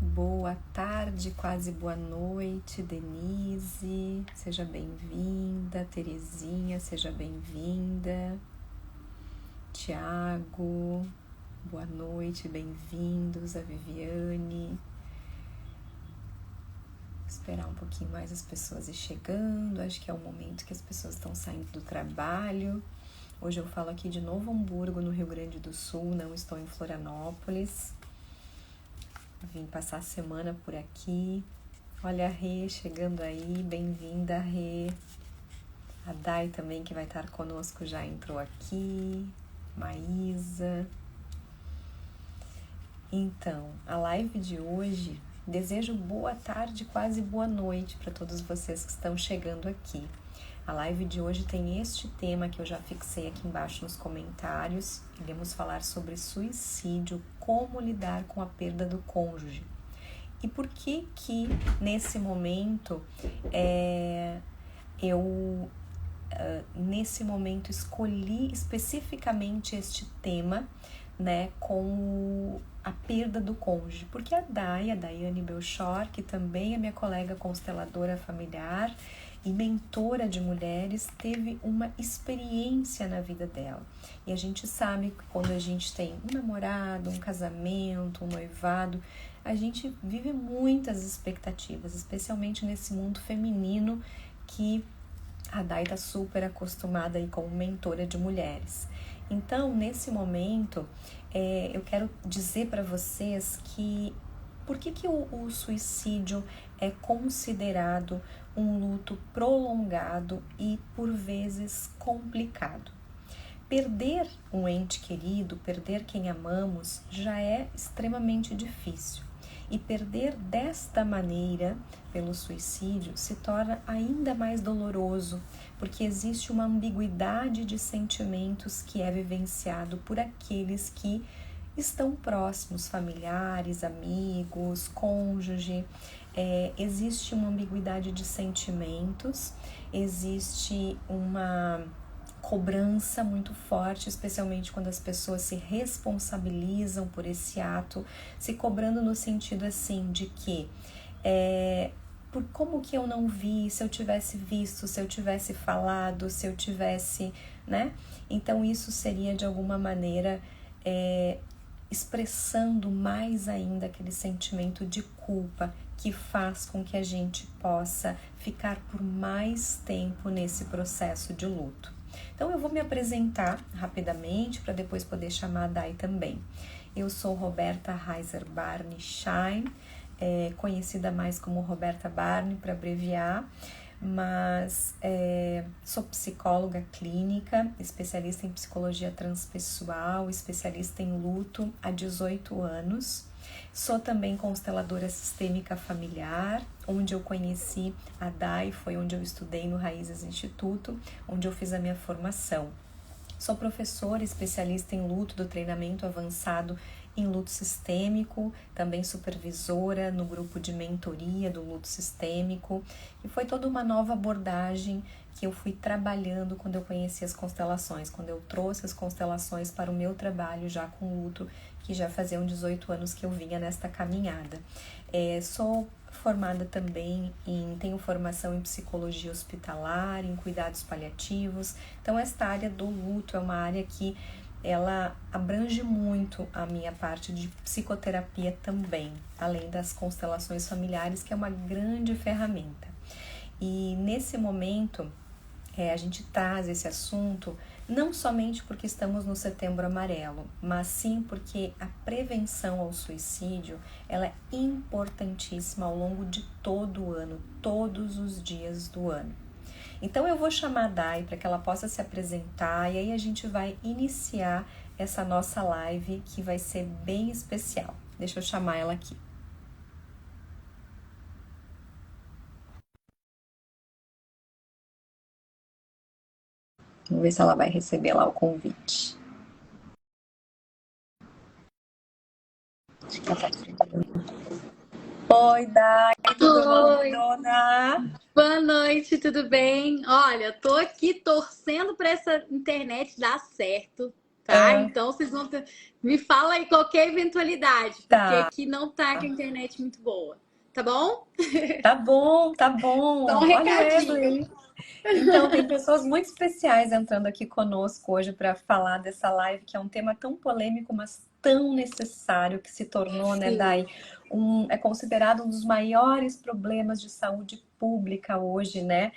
Boa tarde, quase boa noite, Denise. Seja bem-vinda. Terezinha, seja bem-vinda. Tiago, boa noite, bem-vindos. A Viviane. Vou esperar um pouquinho mais as pessoas ir chegando. Acho que é o momento que as pessoas estão saindo do trabalho. Hoje eu falo aqui de Novo Hamburgo, no Rio Grande do Sul, não estou em Florianópolis. Vim passar a semana por aqui. Olha a Rê chegando aí, bem-vinda, Rê. A Dai também, que vai estar conosco, já entrou aqui. Maísa. Então, a live de hoje, desejo boa tarde, quase boa noite para todos vocês que estão chegando aqui. A live de hoje tem este tema que eu já fixei aqui embaixo nos comentários. Iremos falar sobre suicídio, como lidar com a perda do cônjuge. E por que nesse momento nesse momento escolhi especificamente este tema, né, com a perda do cônjuge? Porque a Daiane Belchor, que também é minha colega consteladora familiar e mentora de mulheres, teve uma experiência na vida dela. E a gente sabe que quando a gente tem um namorado, um casamento, um noivado, a gente vive muitas expectativas, especialmente nesse mundo feminino que a Dai está super acostumada aí como mentora de mulheres. Então, nesse momento, eu quero dizer para vocês que por que o suicídio é considerado um luto prolongado e, por vezes, complicado. Perder um ente querido, perder quem amamos, já é extremamente difícil. E perder desta maneira, pelo suicídio, se torna ainda mais doloroso, porque existe uma ambiguidade de sentimentos que é vivenciado por aqueles que estão próximos, familiares, amigos, cônjuge. Existe uma ambiguidade de sentimentos, existe uma cobrança muito forte, especialmente quando as pessoas se responsabilizam por esse ato, se cobrando no sentido assim de que por como que eu não vi, se eu tivesse visto, se eu tivesse falado, se eu tivesse, né? Então isso seria de alguma maneira expressando mais ainda aquele sentimento de culpa que faz com que a gente possa ficar por mais tempo nesse processo de luto. Então eu vou me apresentar rapidamente para depois poder chamar a Dai também. Eu sou Roberta Heiser Barney Schein, conhecida mais como Roberta Barney para abreviar, mas sou psicóloga clínica, especialista em psicologia transpessoal, especialista em luto há 18 anos. Sou também consteladora sistêmica familiar, onde eu conheci a Dai, foi onde eu estudei no Raízes Instituto, onde eu fiz a minha formação. Sou professora especialista em luto do treinamento avançado em luto sistêmico, também supervisora no grupo de mentoria do luto sistêmico, e foi toda uma nova abordagem que eu fui trabalhando quando eu conheci as constelações, quando eu trouxe as constelações para o meu trabalho já com luto, que já faziam 18 anos que eu vinha nesta caminhada. Sou formada também tenho formação em psicologia hospitalar, em cuidados paliativos. Então esta área do luto é uma área que ela abrange muito a minha parte de psicoterapia também, além das constelações familiares, que é uma grande ferramenta. E nesse momento a gente traz esse assunto não somente porque estamos no Setembro Amarelo, mas sim porque a prevenção ao suicídio ela é importantíssima ao longo de todo o ano, todos os dias do ano. Então eu vou chamar a Dai para que ela possa se apresentar e aí a gente vai iniciar essa nossa live que vai ser bem especial. Deixa eu chamar ela aqui. Vamos ver se ela vai receber lá o convite. Acho que ela tá chegando. Oi, Dai, tudo bom, Oi, dona? boa noite, tudo bem? Olha, tô aqui torcendo para essa internet dar certo. tá? Então vocês vão ter... Me fala aí qualquer eventualidade, porque Tá, aqui não tá com a internet muito boa, tá bom? tá bom, tá Só um bom. Olha o recadinho. Wesley. Então, tem pessoas muito especiais entrando aqui conosco hoje para falar dessa live, que é um tema tão polêmico, mas tão necessário, que se tornou, né, Sim, Dai, é considerado um dos maiores problemas de saúde pública hoje, né,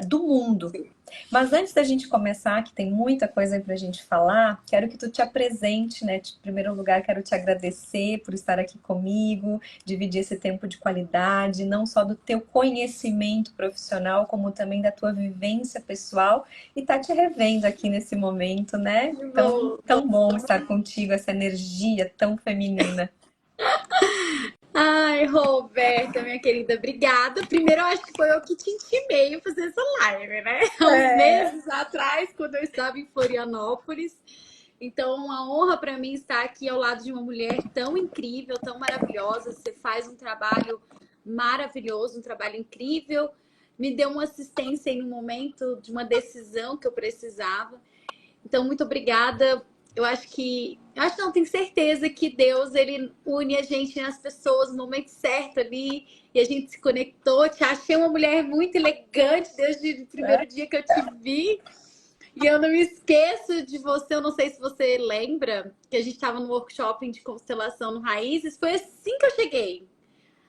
do mundo. sim. Mas antes da gente começar, que tem muita coisa aí pra gente falar, quero que tu te apresente, né? Em primeiro lugar, quero te agradecer por estar aqui comigo, dividir esse tempo de qualidade, não só do teu conhecimento profissional, como também da tua vivência pessoal e tá te revendo aqui nesse momento, né? Tão, Vou. tão bom estar contigo, essa energia tão feminina. Ai, Roberta, minha querida, obrigada. Primeiro, eu acho que foi eu que te intimei a fazer essa live, né? Há uns É. meses atrás, quando eu estava em Florianópolis. Então, uma honra para mim estar aqui ao lado de uma mulher tão incrível, tão maravilhosa. Você faz um trabalho maravilhoso, um trabalho incrível. Me deu uma assistência em um momento de uma decisão que eu precisava. Então, muito obrigada. Eu acho não, tenho certeza que Deus, ele une a gente nas pessoas no momento certo ali, e a gente se conectou. Te achei uma mulher muito elegante desde o primeiro dia que eu te vi. E eu não me esqueço de você, eu não sei se você lembra, que a gente estava no workshop de constelação no Raízes. Foi assim que eu cheguei.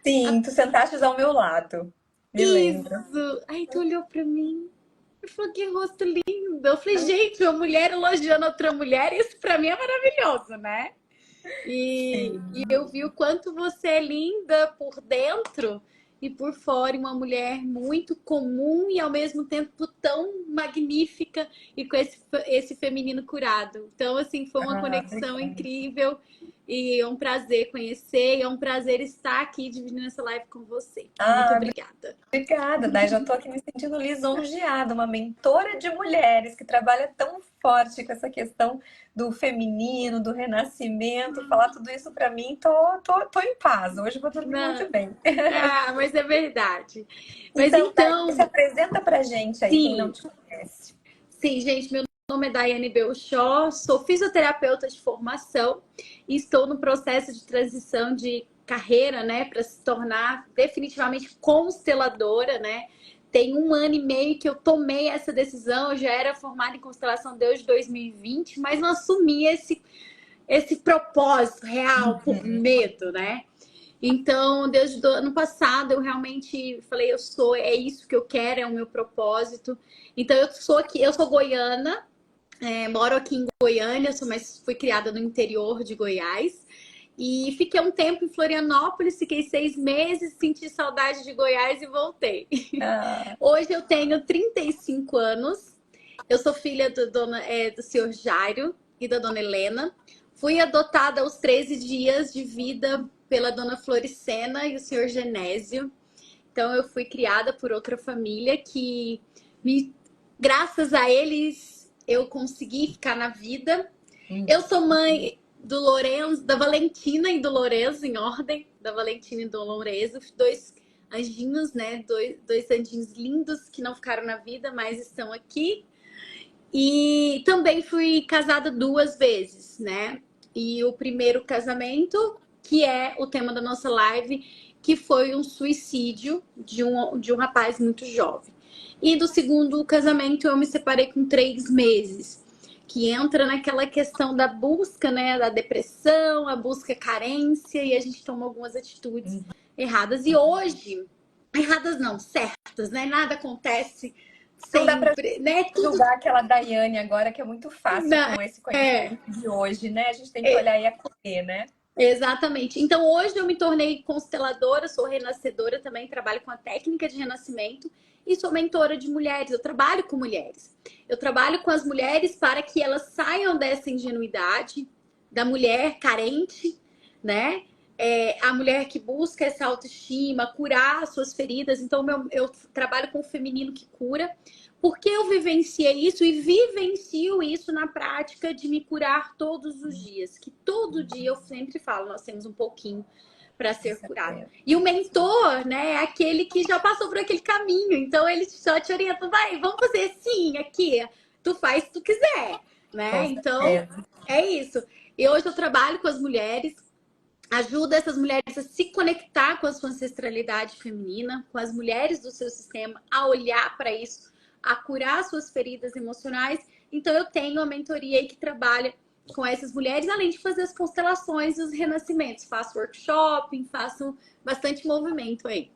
Sim, tu sentaste ao meu lado. Me lembro. Isso! Aí tu olhou pra mim e falou, que rosto lindo. Eu falei, gente, uma mulher elogiando outra mulher, isso pra mim é maravilhoso, né? E Sim. eu vi o quanto você é linda por dentro e por fora, uma mulher muito comum e ao mesmo tempo tão magnífica e com esse feminino curado. Então, assim, foi uma Ah, conexão obrigada. incrível e é um prazer conhecer, e é um prazer estar aqui dividindo essa live com você. Muito Ah, obrigada. obrigada, Dai. Já estou aqui me sentindo lisonjeada, uma mentora de mulheres que trabalha tão forte com essa questão do feminino, do renascimento. Falar tudo isso para mim, tô em paz. Hoje eu vou dormir Não. muito bem. Ah, mas é verdade. Mas Então, Dai, se então, apresenta pra gente aí, quem não sim. te conhece. Sim, gente, meu nome é Daiane Belchó, sou fisioterapeuta de formação e estou no processo de transição de carreira, né, para se tornar definitivamente consteladora, né? Tem 1 ano e meio que eu tomei essa decisão, eu já era formada em constelação desde 2020, mas não assumi esse propósito real por medo, né? Então, desde o ano passado, eu realmente falei, é isso que eu quero, é o meu propósito. Então, eu sou goiana, moro aqui em Goiânia, mas fui criada no interior de Goiás. E fiquei um tempo em Florianópolis, fiquei 6 meses, senti saudade de Goiás e voltei. Ah, Hoje eu tenho 35 anos, eu sou filha do senhor Jairo e da dona Helena. Fui adotada aos 13 dias de vida pela dona Floricena e o senhor Genésio. Então eu fui criada por outra família me, graças a eles, eu consegui ficar na vida. Eu sou mãe do Lourenço, da Valentina e do Lourenço, em ordem, da Valentina e do Lourenço, dois anjinhos, né? Dois anjinhos lindos que não ficaram na vida, mas estão aqui. E também fui casada 2 vezes, né? E o primeiro casamento, que é o tema da nossa live, que foi um suicídio de um rapaz muito jovem. E do segundo casamento, eu me separei com 3 meses, que entra naquela questão da busca, né? Da depressão, a busca carência, e a gente toma algumas atitudes erradas. E hoje, erradas não, certas, né? Nada acontece não dá para sempre, né? Tudo julgar aquela Daiane agora, que é muito fácil na, com esse conhecimento é, de hoje, né? A gente tem que é, olhar e acolher, né? exatamente. Então hoje eu me tornei consteladora, sou renascedora também, trabalho com a técnica de renascimento e sou mentora de mulheres. Eu trabalho com mulheres. Eu trabalho com as mulheres para que elas saiam dessa ingenuidade da mulher carente, né? A mulher que busca essa autoestima, curar as suas feridas. Então, eu trabalho com o feminino que cura. Porque eu vivenciei isso e vivencio isso na prática de me curar todos os dias. Que todo dia eu sempre falo, nós temos um pouquinho para Com ser curado. certeza. E o mentor, né, é aquele que já passou por aquele caminho. Então ele só te orienta, vai, vamos fazer assim, aqui. Tu faz se tu quiser, né? Com Então, certeza. é isso. E hoje eu trabalho com as mulheres, ajuda essas mulheres a se conectar com a sua ancestralidade feminina, com as mulheres do seu sistema, a olhar para isso, a curar suas feridas emocionais. Então, eu tenho a mentoria aí que trabalha com essas mulheres, além de fazer as constelações e os renascimentos. Faço workshop, faço bastante movimento aí.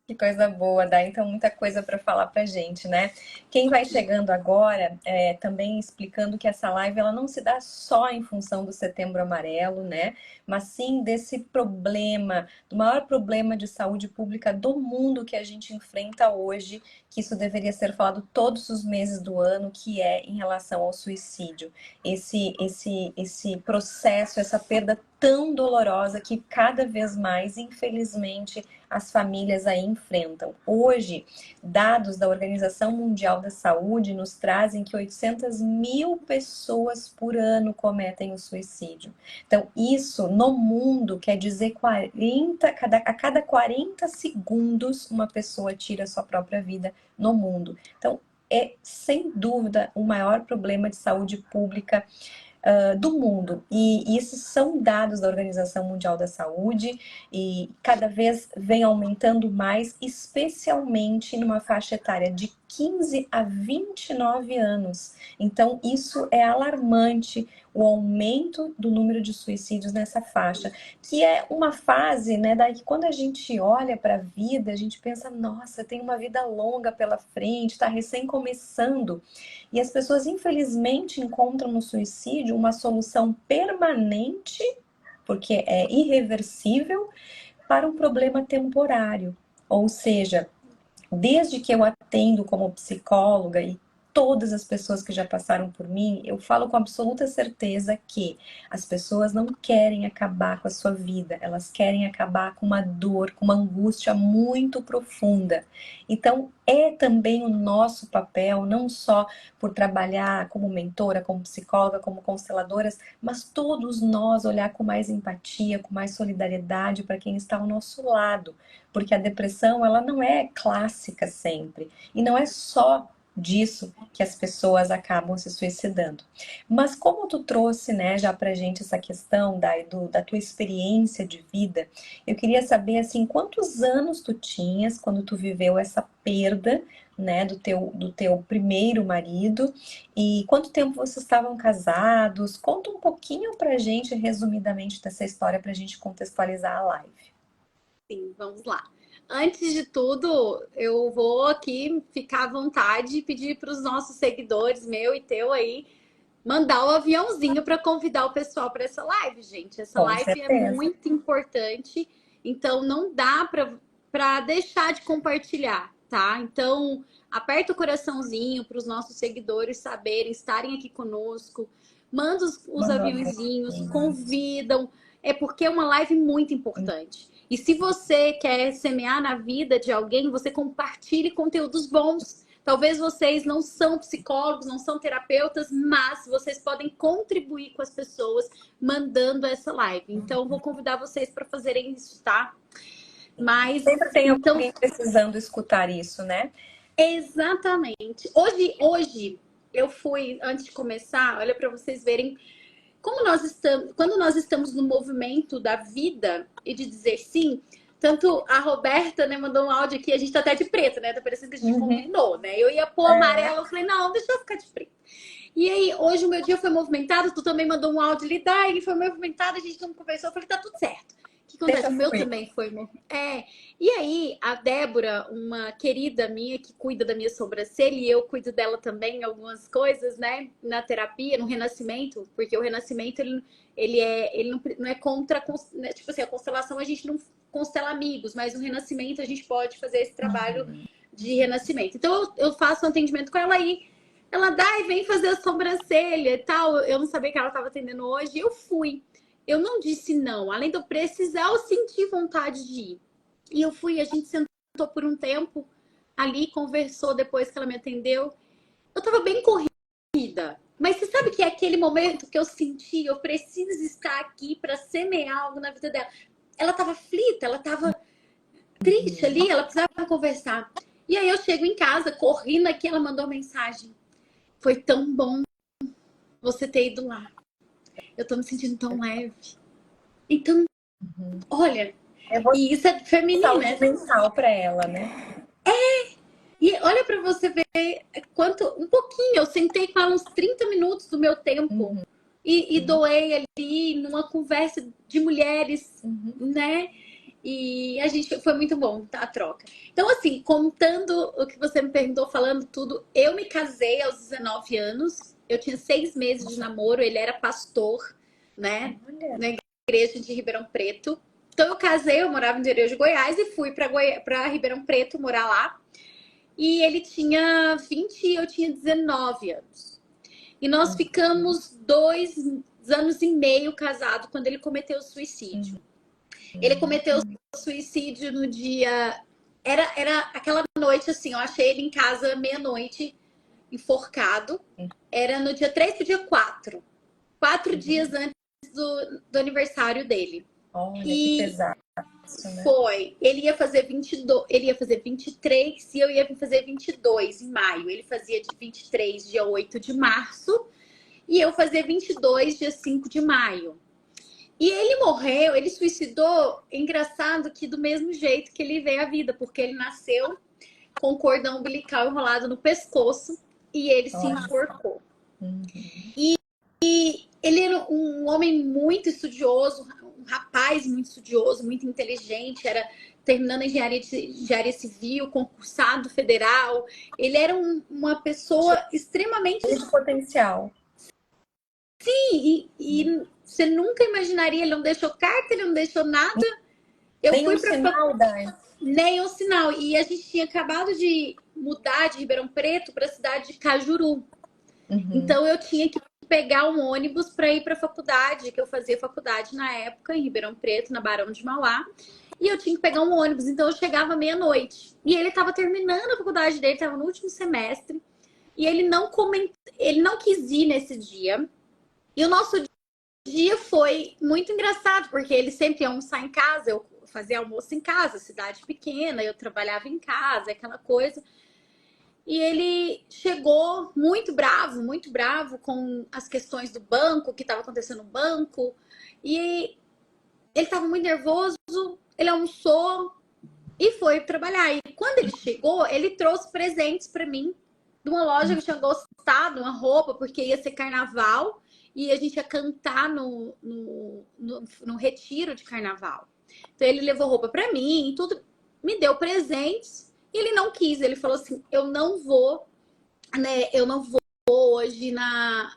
Que coisa boa, dá então muita coisa para falar para gente, né? Quem vai chegando agora, também explicando que essa live ela não se dá só em função do Setembro Amarelo, né? Mas sim desse problema, do maior problema de saúde pública do mundo que a gente enfrenta hoje, que isso deveria ser falado todos os meses do ano, que é em relação ao suicídio. Esse processo, essa perda tão dolorosa que cada vez mais, infelizmente, as famílias aí enfrentam. Hoje, dados da Organização Mundial da Saúde nos trazem que 800 mil pessoas por ano cometem o suicídio. Então, isso no mundo quer dizer a cada 40 segundos uma pessoa tira a sua própria vida no mundo. Então, é sem dúvida o maior problema de saúde pública do mundo. E esses são dados da Organização Mundial da Saúde e cada vez vem aumentando mais, especialmente numa faixa etária de 15 a 29 anos. Então, isso é alarmante, o aumento do número de suicídios nessa faixa, que é uma fase, né, daí que quando a gente olha para a vida, a gente pensa, nossa, tem uma vida longa pela frente, está recém começando. E as pessoas, infelizmente, encontram no suicídio uma solução permanente, porque é irreversível, para um problema temporário. Ou seja, desde que eu atendo como psicóloga e todas as pessoas que já passaram por mim, eu falo com absoluta certeza que as pessoas não querem acabar com a sua vida, elas querem acabar com uma dor, com uma angústia muito profunda. Então, é também o nosso papel, não só por trabalhar como mentora, como psicóloga, como consteladoras, mas todos nós olhar com mais empatia, com mais solidariedade para quem está ao nosso lado, porque a depressão ela não é clássica sempre e não é só disso que as pessoas acabam se suicidando. Mas como tu trouxe, né, já pra gente essa questão da tua experiência de vida, eu queria saber, assim, quantos anos tu tinhas quando tu viveu essa perda, né, do teu primeiro marido e quanto tempo vocês estavam casados? Conta um pouquinho pra gente, resumidamente, dessa história pra gente contextualizar a live. Sim, vamos lá. Antes de tudo, eu vou aqui ficar à vontade e pedir para os nossos seguidores, meu e teu aí, mandar o aviãozinho para convidar o pessoal para essa live, gente. Essa Com live é certeza. muito importante, então não dá para deixar de compartilhar, tá? Então, aperta o coraçãozinho para os nossos seguidores saberem, estarem aqui conosco. Manda os Manda aviãozinhos, um convidam. É porque é uma live muito importante. E se você quer semear na vida de alguém, você compartilhe conteúdos bons. Talvez vocês não são psicólogos, não são terapeutas, mas vocês podem contribuir com as pessoas mandando essa live. Então, vou convidar vocês para fazerem isso, tá? Mas, sempre tem então, alguém precisando escutar isso, né? exatamente. Hoje eu fui, antes de começar, olha para vocês verem como nós estamos, quando nós estamos no movimento da vida e de dizer sim, tanto a Roberta, né, mandou um áudio aqui, a gente tá até de preto, né? Tá parecendo que a gente Uhum. combinou, né? Eu ia pôr amarelo, eu falei, não, deixa eu ficar de preto. E aí, hoje o meu dia foi movimentado, tu também mandou um áudio ali, tá, ele foi movimentado, a gente não conversou, eu falei, tá tudo certo. O que acontece? Deixa O meu fluir. também foi. E aí, a Débora, uma querida minha que cuida da minha sobrancelha, e eu cuido dela também em algumas coisas, né? Na terapia, no renascimento, porque o renascimento, ele não é contra, né? Tipo assim, a constelação a gente não constela amigos, mas no renascimento a gente pode fazer esse trabalho de renascimento. Então, eu faço um atendimento com ela aí. Ela dá e vem fazer a sobrancelha e tal. Eu não sabia que ela estava atendendo hoje. Eu fui. Eu não disse não. Além de eu precisar, eu senti vontade de ir. E eu fui. A gente sentou por um tempo ali, conversou depois que ela me atendeu. Eu estava bem corrida. Mas você sabe que é aquele momento que eu senti, eu preciso estar aqui para semear algo na vida dela. Ela estava aflita, ela estava triste ali, ela precisava conversar. E aí eu chego em casa, correndo aqui, ela mandou mensagem. Foi tão bom você ter ido lá. Eu tô me sentindo tão leve. Então, olha, e isso é feminino, saúde né? mental para ela, né? E olha pra você ver quanto, um pouquinho, eu sentei com ela uns 30 minutos do meu tempo e doei ali numa conversa de mulheres, né? E a gente foi muito bom, tá, a troca. Então, assim, contando o que você me perguntou, falando tudo, eu me casei aos 19 anos, eu tinha 6 meses de namoro, ele era pastor, né? Na igreja de Ribeirão Preto. Então, eu casei, eu morava no interior de Goiás e fui para Ribeirão Preto morar lá. E ele tinha 20 e eu tinha 19 anos. E nós ficamos 2 anos e meio casados quando ele cometeu suicídio. Ele cometeu suicídio no dia... Era aquela noite, assim, eu achei ele em casa meia-noite, enforcado. Era no dia 3 pro dia 4. 4 dias antes do aniversário dele. Olha, que pesado. Né? Foi. Ele ia fazer 22, ele ia fazer 23 e eu ia fazer 22 em maio. Ele fazia de 23 dia 8 de março e eu fazia 22 dia 5 de maio. E ele morreu, ele suicidou, engraçado que do mesmo jeito que ele veio à vida, porque ele nasceu com o cordão umbilical enrolado no pescoço e ele se enforcou. E ele era um homem muito estudioso, um rapaz muito estudioso, muito inteligente, era terminando engenharia civil, concursado federal. Ele era uma pessoa extremamente... Muito potencial. Sim, e você nunca imaginaria, ele não deixou carta, ele não deixou nada. Nem sinal, Dai. Nem um sinal. E a gente tinha acabado de mudar de Ribeirão Preto para a cidade de Cajuru. Então eu tinha que pegar um ônibus para ir para a faculdade, que eu fazia faculdade na época, em Ribeirão Preto, na Barão de Mauá. E eu tinha que pegar um ônibus, então eu chegava meia-noite. E ele estava terminando a faculdade dele, estava no último semestre. E ele não quis ir nesse dia. E o nosso dia foi muito engraçado, porque ele sempre ia almoçar em casa, eu fazia almoço em casa, cidade pequena, eu trabalhava em casa, aquela coisa. E ele chegou muito bravo com as questões do banco, o que estava acontecendo no banco. E ele estava muito nervoso, ele almoçou e foi trabalhar. E quando ele chegou, ele trouxe presentes para mim de uma loja que eu tinha gostado, uma roupa, porque ia ser carnaval e a gente ia cantar no retiro de carnaval. Então ele levou roupa para mim, tudo, me deu presentes. E ele não quis, ele falou assim, eu não vou, né? Eu não vou hoje na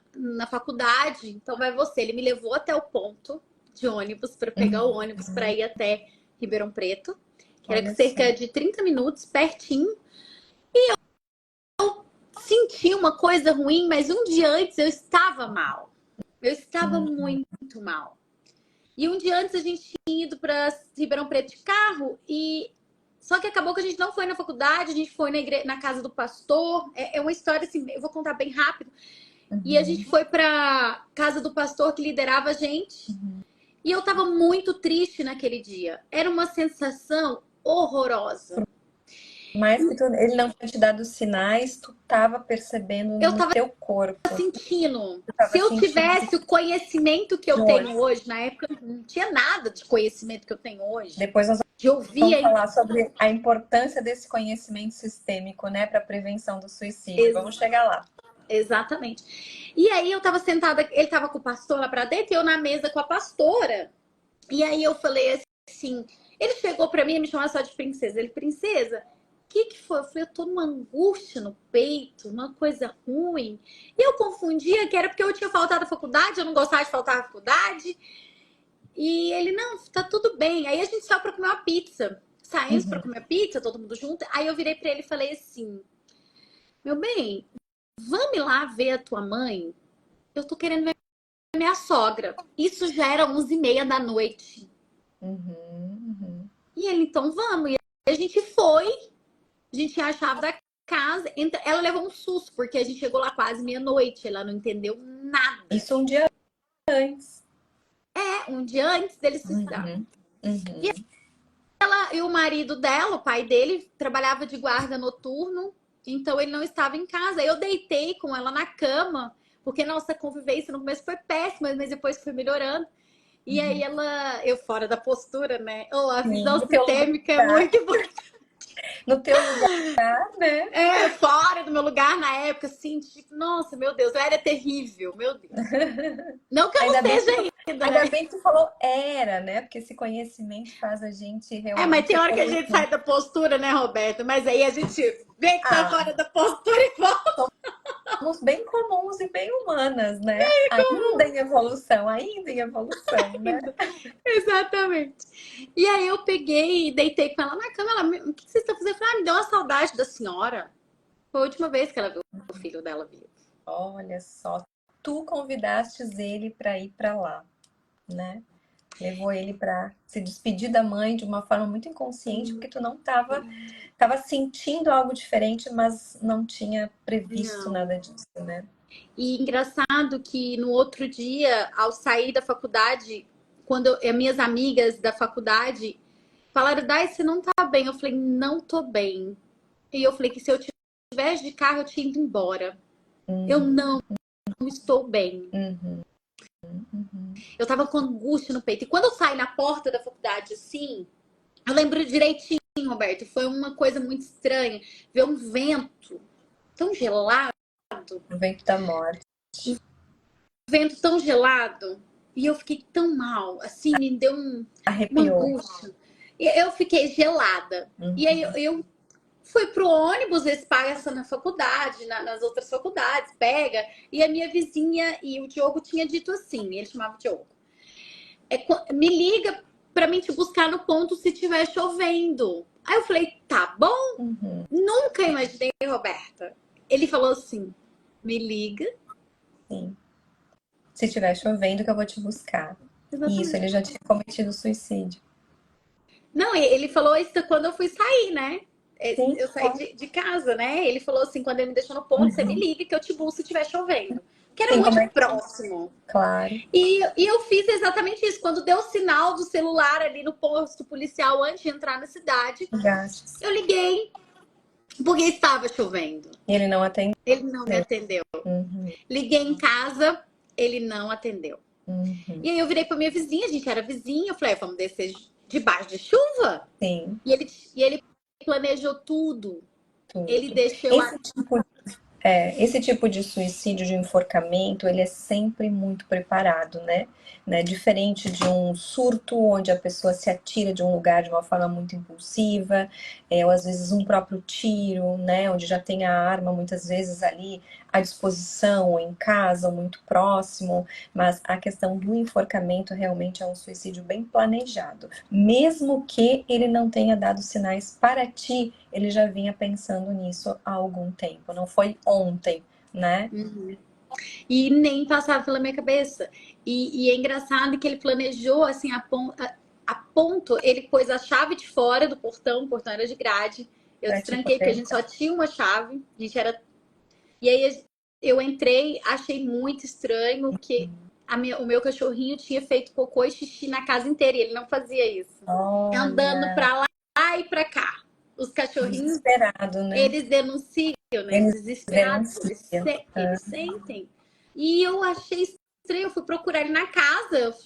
faculdade, então vai você. Ele me levou até o ponto de ônibus para pegar o ônibus para ir até Ribeirão Preto, que era cerca de 30 minutos, pertinho. E eu senti uma coisa ruim, mas um dia antes eu estava mal. Eu estava muito mal. E um dia antes a gente tinha ido para Ribeirão Preto de carro e só que acabou que a gente não foi na faculdade, a gente foi na casa do pastor. É uma história assim, eu vou contar bem rápido. E a gente foi pra casa do pastor que liderava a gente. E eu tava muito triste naquele dia. Era uma sensação horrorosa. Mas que ele não tinha te dado sinais, tu tava percebendo no teu corpo. Sentindo. Se eu tivesse o conhecimento que eu tenho hoje, na época não tinha nada de conhecimento que eu tenho hoje. Depois nós vamos falar sobre a importância desse conhecimento sistêmico, né, para prevenção do suicídio. Vamos chegar lá. Exatamente. E aí eu tava sentada, ele tava com o pastor lá pra dentro e eu na mesa com a pastora. E aí eu falei assim, ele chegou pra mim e me chamava só de princesa. Ele, princesa, o que foi? Eu falei, eu tô numa angústia no peito, uma coisa ruim. E eu confundia que era porque eu tinha faltado à faculdade, eu não gostava de faltar à faculdade. E ele, não, tá tudo bem. Aí a gente saiu pra comer uma pizza. Saímos pra comer pizza, todo mundo junto. Aí eu virei pra ele e falei assim, meu bem, vamos lá ver a tua mãe? Eu tô querendo ver a minha sogra. Isso já era 11h30 da noite. E ele, então vamos. E a gente foi. A gente tinha a chave da casa. Ela levou um susto, porque a gente chegou lá quase meia-noite. Ela não entendeu nada. Isso um dia antes. Um dia antes dele se suicidar. E ela e o marido dela, o pai dele, trabalhava de guarda noturno. Então ele não estava em casa. Eu deitei com ela na cama, porque nossa convivência no começo foi péssima, mas depois foi melhorando. E aí eu fora da postura, né? Oh, a Sim, visão no teu sistêmica é lugar, muito importante. no teu lugar, né? É, fora do meu lugar na época, assim, tipo, nossa, meu Deus, eu era terrível, meu Deus. Não que eu não Ainda bem que seja tu, ainda, ainda né? bem que tu falou era, né? Porque esse conhecimento faz a gente É, mas realmente tem hora que a evoluir gente sai muito. da postura, né, Roberto? Mas aí a gente vê que tá Ah, fora da postura e volta. somos bem comuns e bem humanas, né? Ainda em evolução, né? Ainda. Exatamente. E aí eu peguei e deitei com ela na cama. Ela, o que você está fazendo? Eu falei, me deu uma saudade da senhora. Foi a última vez que ela viu o filho dela vivo. Olha só, tu convidastes ele para ir para lá, né? Levou ele para se despedir da mãe de uma forma muito inconsciente, porque tu não tava sentindo algo diferente, mas não tinha previsto Não. nada disso, né? E engraçado que no outro dia, ao sair da faculdade, quando minhas amigas da faculdade falaram, Dai, você não tá bem. Eu falei, não tô bem. E eu falei que se eu tivesse de carro, eu tinha ido embora. Eu Uhum, não estou bem. uhum, uhum. Eu tava com angústia no peito. E quando eu saí na porta da faculdade, assim, eu lembro direitinho, Roberto, foi uma coisa muito estranha. Ver um vento tão gelado, O vento da morte. um vento tão gelado, e eu fiquei tão mal, assim, me deu uma Arrepiou. angústia. E eu fiquei gelada. E aí Uhum. eu fui pro ônibus, eles passa na faculdade, nas outras faculdades, pega. E a minha vizinha e o Diogo tinha dito assim, ele chamava Diogo. Me liga pra mim te buscar no ponto se tiver chovendo. Aí eu falei, tá bom. Uhum. Nunca imaginei, Roberta. Ele falou assim, me liga. Sim. Se estiver chovendo, que eu vou te buscar. Isso, ele Exatamente. já tinha cometido suicídio. Não, ele falou isso quando eu fui sair, né? Sim, Eu saí claro. de casa, né? Ele falou assim, quando ele me deixou no ponto, você me Uhum. liga que eu te busco se estiver chovendo. Que era Sim, como muito é que. próximo. Claro. E eu fiz exatamente isso. Quando deu o sinal do celular ali no posto policial antes de entrar na cidade, Gastos. eu liguei porque estava chovendo. E ele não atendeu. Ele não me atendeu. Uhum. Liguei em casa, ele não atendeu. Uhum. E aí eu virei para minha vizinha, a gente era vizinha, eu falei, vamos descer debaixo de chuva? Sim, E ele planejou tudo. Ele tudo. deixou a. Esse tipo de suicídio, de enforcamento, ele é sempre muito preparado, né? Diferente de um surto onde a pessoa se atira de um lugar de uma forma muito impulsiva, ou às vezes um próprio tiro, né? Onde já tem a arma muitas vezes ali à disposição, ou em casa, ou muito próximo, mas a questão do enforcamento realmente é um suicídio bem planejado. Mesmo que ele não tenha dado sinais para ti, ele já vinha pensando nisso há algum tempo, não foi ontem, né? Uhum. E nem passava pela minha cabeça. E é engraçado que ele planejou assim a ponto, ele pôs a chave de fora do portão, o portão era de grade. Eu Pra te destranquei porque a poder. gente só tinha uma chave. A gente era. E aí eu entrei, achei muito estranho que o meu cachorrinho tinha feito cocô e xixi na casa inteira e ele não fazia isso. Andando Olha, pra lá e pra cá. Os cachorrinhos, desesperado, né? eles denunciam, né? Eles Desesperados, denunciam. eles sentem. E eu achei estranho, eu fui procurar ele na casa,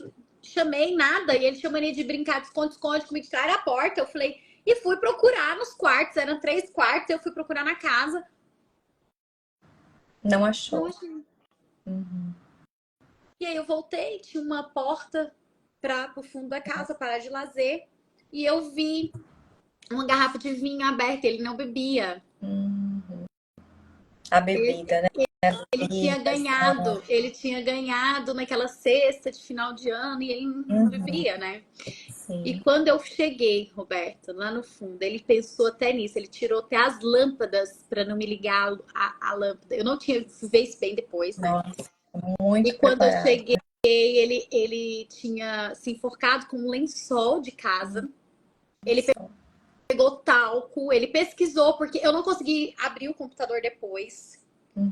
chamei nada, e ele chamou ele de brincar de esconde-esconde comigo, de a porta. Eu falei, e fui procurar nos quartos, eram 3 quartos, eu fui procurar na casa. Não Não achou. achei. Uhum. E aí eu voltei, tinha uma porta para o fundo da casa, para de lazer, e eu vi uma garrafa de vinho aberta, ele não bebia. Uhum. A Ele, bebida, né? A bebida, ele tinha ganhado naquela cesta de final de ano e ele não uhum. bebia, né? E Sim. quando eu cheguei, Roberto, lá no fundo, ele pensou até nisso, ele tirou até as lâmpadas para não me ligar a lâmpada. Eu não tinha visto isso bem depois, né? Nossa, E muito quando eu preparado. cheguei, ele tinha se enforcado com um lençol de casa. Ele Só. pegou talco, ele pesquisou, porque eu não consegui abrir o computador depois.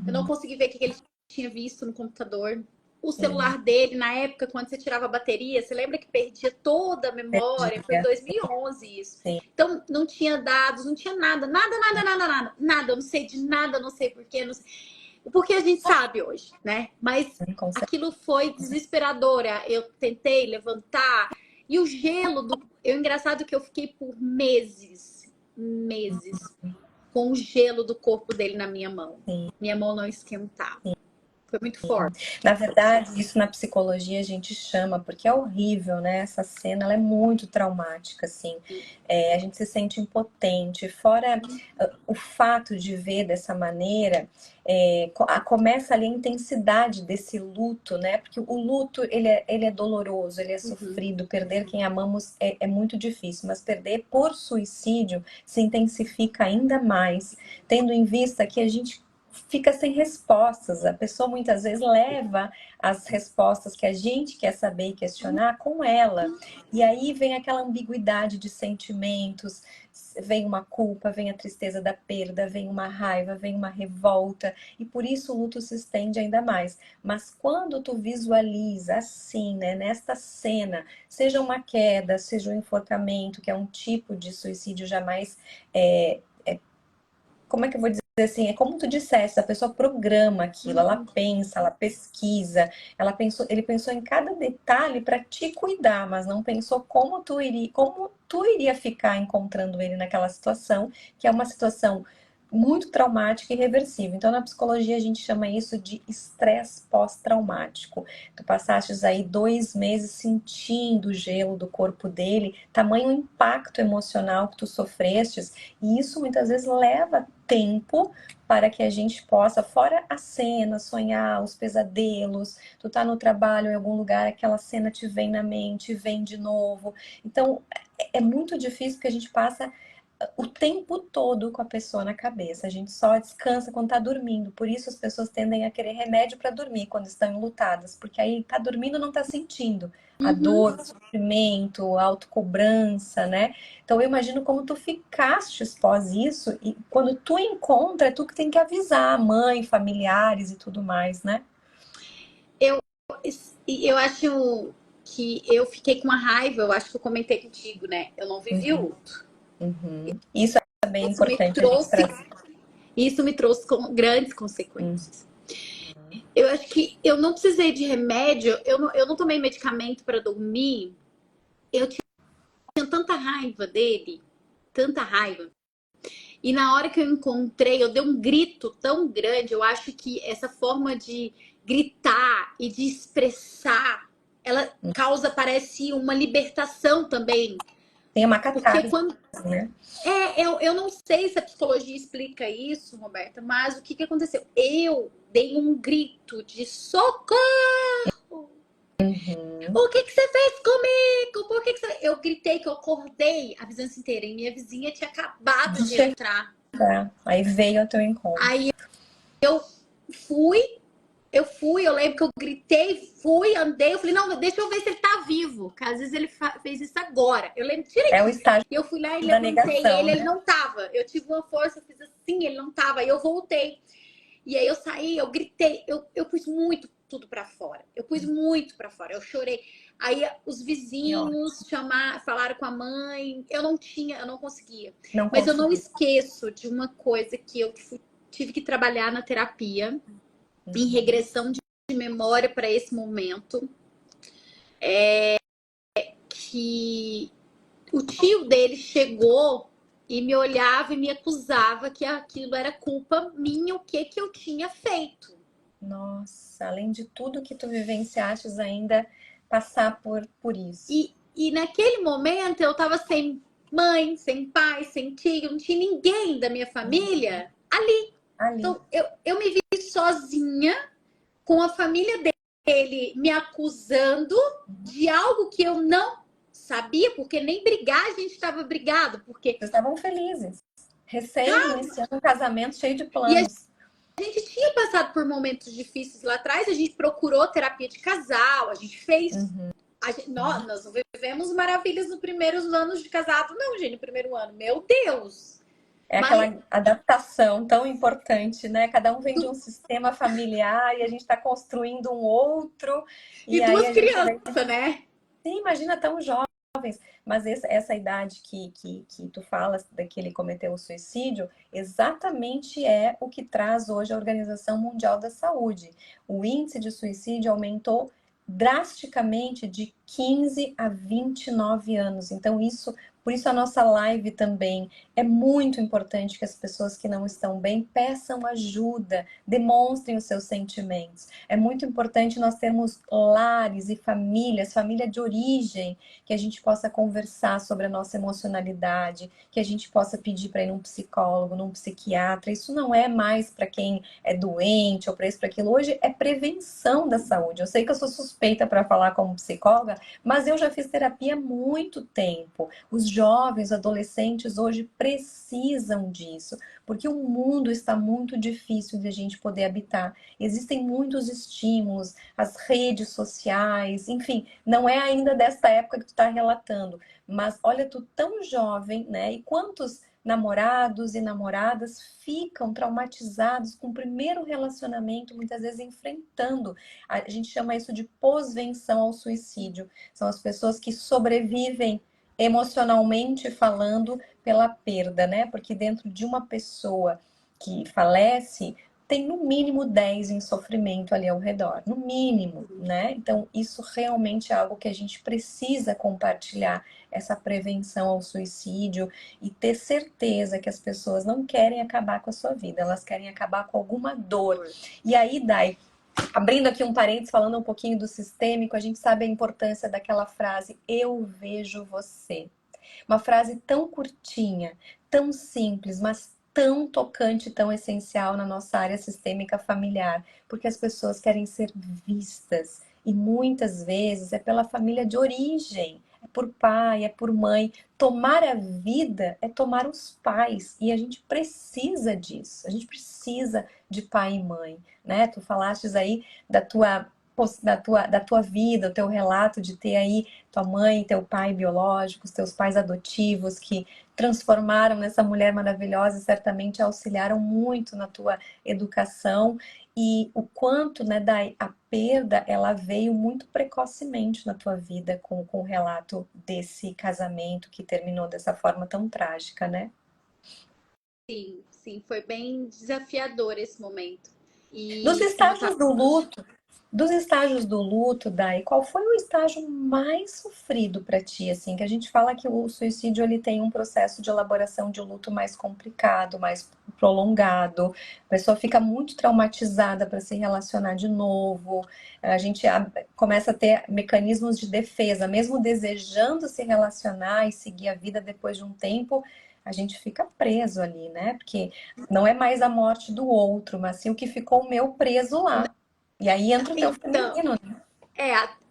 Eu não Uhum. consegui ver o que ele tinha visto no computador. O Sim. celular dele, na época, quando você tirava a bateria, você lembra que perdia toda a memória? Foi em Perdia. 2011 isso. Sim. Então, não tinha dados, não tinha nada, nada, nada, nada, nada. Nada, eu não sei de nada, não sei porquê. Não sei. Porque a gente sabe hoje, né? Mas Com certeza. aquilo foi desesperador. Eu tentei levantar. E o gelo do. Engraçado que eu fiquei por meses, com o gelo do corpo dele na minha mão. Sim. Minha mão não esquentava. Foi muito forte. Na verdade, isso na psicologia a gente chama, porque é horrível, né? Essa cena, ela é muito traumática, assim. A gente se sente impotente. Fora o fato de ver dessa maneira, começa ali a intensidade desse luto, né? Porque o luto, ele é doloroso, ele é sofrido. Perder quem amamos é muito difícil, mas perder por suicídio se intensifica ainda mais, tendo em vista que a gente fica sem respostas. A pessoa muitas vezes leva as respostas que a gente quer saber e questionar com ela. E aí vem aquela ambiguidade de sentimentos, vem uma culpa, vem a tristeza da perda, vem uma raiva, vem uma revolta. E por isso o luto se estende ainda mais. Mas quando tu visualiza assim, né, nesta cena, seja uma queda, seja um enforcamento, que é um tipo de suicídio jamais... como é que eu vou dizer assim? É como tu disseste, a pessoa programa aquilo, ela pensa, ela pesquisa, ele pensou em cada detalhe para te cuidar, mas não pensou como tu iria ficar encontrando ele naquela situação, que é uma situação muito traumática e irreversível. Então, na psicologia, a gente chama isso de estresse pós-traumático. Tu passastes aí 2 meses sentindo o gelo do corpo dele, tamanho impacto emocional que tu sofrestes, e isso muitas vezes leva tempo para que a gente possa, fora a cena, sonhar, os pesadelos, tu tá no trabalho em algum lugar, aquela cena te vem na mente, vem de novo. Então, é muito difícil porque a gente passa o tempo todo com a pessoa na cabeça. A gente só descansa quando tá dormindo. Por isso as pessoas tendem a querer remédio para dormir quando estão enlutadas, porque aí tá dormindo, não tá sentindo a dor, o sofrimento, a autocobrança, né? Então eu imagino como tu ficaste pós isso, e quando tu encontra, é tu que tem que avisar a mãe, familiares e tudo mais, né? Eu acho que eu fiquei com uma raiva, eu acho que eu comentei contigo, né? Eu não vivi o luto. Isso é bem Isso me importante a gente trouxe, trazer. isso me trouxe grandes consequências. Eu acho que eu não precisei de remédio, eu não tomei medicamento para dormir. Eu tinha tanta raiva dele, tanta raiva. E na hora que eu encontrei, eu dei um grito tão grande. Eu acho que essa forma de gritar e de expressar, ela causa, parece, uma libertação também. Tem uma Porque catarse, quando. né? Eu não sei se a psicologia explica isso, Roberta, mas o que aconteceu? Eu dei um grito de socorro! O que você fez comigo? Por que você... Eu gritei que eu acordei a vizinhança inteira. E minha vizinha tinha acabado de entrar. Aí veio ao teu encontro. Aí eu fui, eu lembro que eu gritei, fui, andei, eu falei, não, deixa eu ver se ele tá vivo, que às vezes ele fez isso agora. Eu lembro É o direitinho. estágio E eu fui lá e da levantei negação, ele, ele né? não tava. Eu tive uma força, eu fiz assim, ele não tava. Aí eu voltei. E aí eu saí, eu gritei, eu pus muito tudo pra fora. Eu pus muito pra fora, eu chorei. Aí os vizinhos falaram com a mãe, eu não conseguia. Não Mas eu não consegui. esqueço de uma coisa que eu tive que trabalhar na terapia, em regressão de memória para esse momento, que o tio dele chegou e me olhava e me acusava que aquilo era culpa minha, o que eu tinha feito. Nossa, além de tudo que tu vivenciaste, ainda passar por isso. E naquele momento eu tava sem mãe, sem pai, sem tio, não tinha ninguém da minha família ali. Então eu me vi sozinha, com a família dele me acusando de algo que eu não sabia, porque nem brigar a gente estava brigado, porque vocês estavam felizes, iniciando um casamento cheio de planos. A gente tinha passado por momentos difíceis lá atrás, a gente procurou terapia de casal, a gente fez. Nós não vivemos maravilhas nos primeiros anos de casado, não, gente, no primeiro ano. Meu Deus! Aquela adaptação tão importante, né? Cada um vem de um sistema familiar e a gente está construindo um outro. E aí duas a gente crianças, né? Sim, imagina tão jovem. mas essa idade que tu falas, que ele cometeu o suicídio, exatamente é o que traz hoje a Organização Mundial da Saúde. O índice de suicídio aumentou drasticamente de 15 a 29 anos. Então, por isso a nossa live também é muito importante que as pessoas que não estão bem peçam ajuda, demonstrem os seus sentimentos. É muito importante nós termos lares e famílias, família de origem, que a gente possa conversar sobre a nossa emocionalidade, que a gente possa pedir para ir num psicólogo, num psiquiatra. Isso não é mais para quem é doente ou para isso, para aquilo. Hoje é prevenção da saúde. Eu sei que eu sou suspeita para falar como psicóloga, mas eu já fiz terapia há muito tempo. Os jovens, adolescentes hoje precisam disso, porque o mundo está muito difícil de a gente poder habitar. Existem muitos estímulos, as redes sociais, enfim, não é ainda desta época que tu está relatando, mas olha, tu tão jovem, né? E quantos namorados e namoradas ficam traumatizados com o primeiro relacionamento, muitas vezes enfrentando. A gente chama isso de pós-venção ao suicídio. São as pessoas que sobrevivem emocionalmente falando pela perda, né? Porque dentro de uma pessoa que falece, tem no mínimo 10 em sofrimento ali ao redor, no mínimo, né? Então, isso realmente é algo que a gente precisa compartilhar, essa prevenção ao suicídio e ter certeza que as pessoas não querem acabar com a sua vida, elas querem acabar com alguma dor. E aí, Dai, abrindo aqui um parênteses, falando um pouquinho do sistêmico, a gente sabe a importância daquela frase, eu vejo você. Uma frase tão curtinha, tão simples, mas tão tocante, tão essencial na nossa área sistêmica familiar, porque as pessoas querem ser vistas e muitas vezes é pela família de origem, é por pai, é por mãe. Tomar a vida é tomar os pais e a gente precisa disso, a gente precisa de pai e mãe, né? Tu falastes aí da tua vida, o teu relato de ter aí tua mãe, teu pai biológicos, teus pais adotivos que transformaram nessa mulher maravilhosa e certamente auxiliaram muito na tua educação e o quanto, né, a perda, ela veio muito precocemente na tua vida com o relato desse casamento que terminou dessa forma tão trágica, né? Sim, sim, foi bem desafiador esse momento. Dos E como eu estágios tava... do luto, dos estágios do luto, Dai, qual foi o estágio mais sofrido para ti, assim? Que a gente fala que o suicídio ele tem um processo de elaboração de luto mais complicado, mais prolongado. A pessoa fica muito traumatizada para se relacionar de novo. A gente começa a ter mecanismos de defesa, mesmo desejando se relacionar e seguir a vida depois de um tempo, a gente fica preso ali, né? Porque não é mais a morte do outro, mas sim o que ficou meu preso lá. E aí entra o teu Então, feminino, né?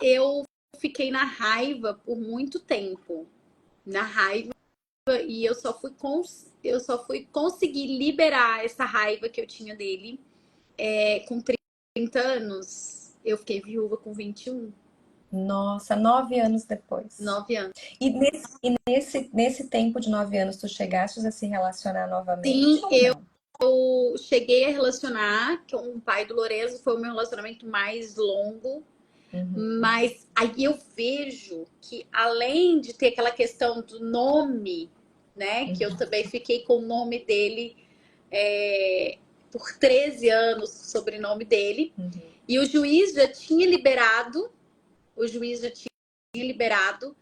eu fiquei na raiva por muito tempo. Na raiva, e eu só fui conseguir liberar essa raiva que eu tinha dele com 30 anos. Eu fiquei viúva com 21. Nossa, 9 anos depois. 9 anos. E nesse tempo de 9 anos, tu chegaste a se relacionar novamente Sim, ou não? eu cheguei a relacionar com o pai do Lorenzo, foi o meu relacionamento mais longo. Uhum. Mas aí eu vejo que além de ter aquela questão do nome, né? Que eu também fiquei com o nome dele por 13 anos, o sobrenome dele. Uhum. E o juiz já tinha liberado, o juiz já tinha liberado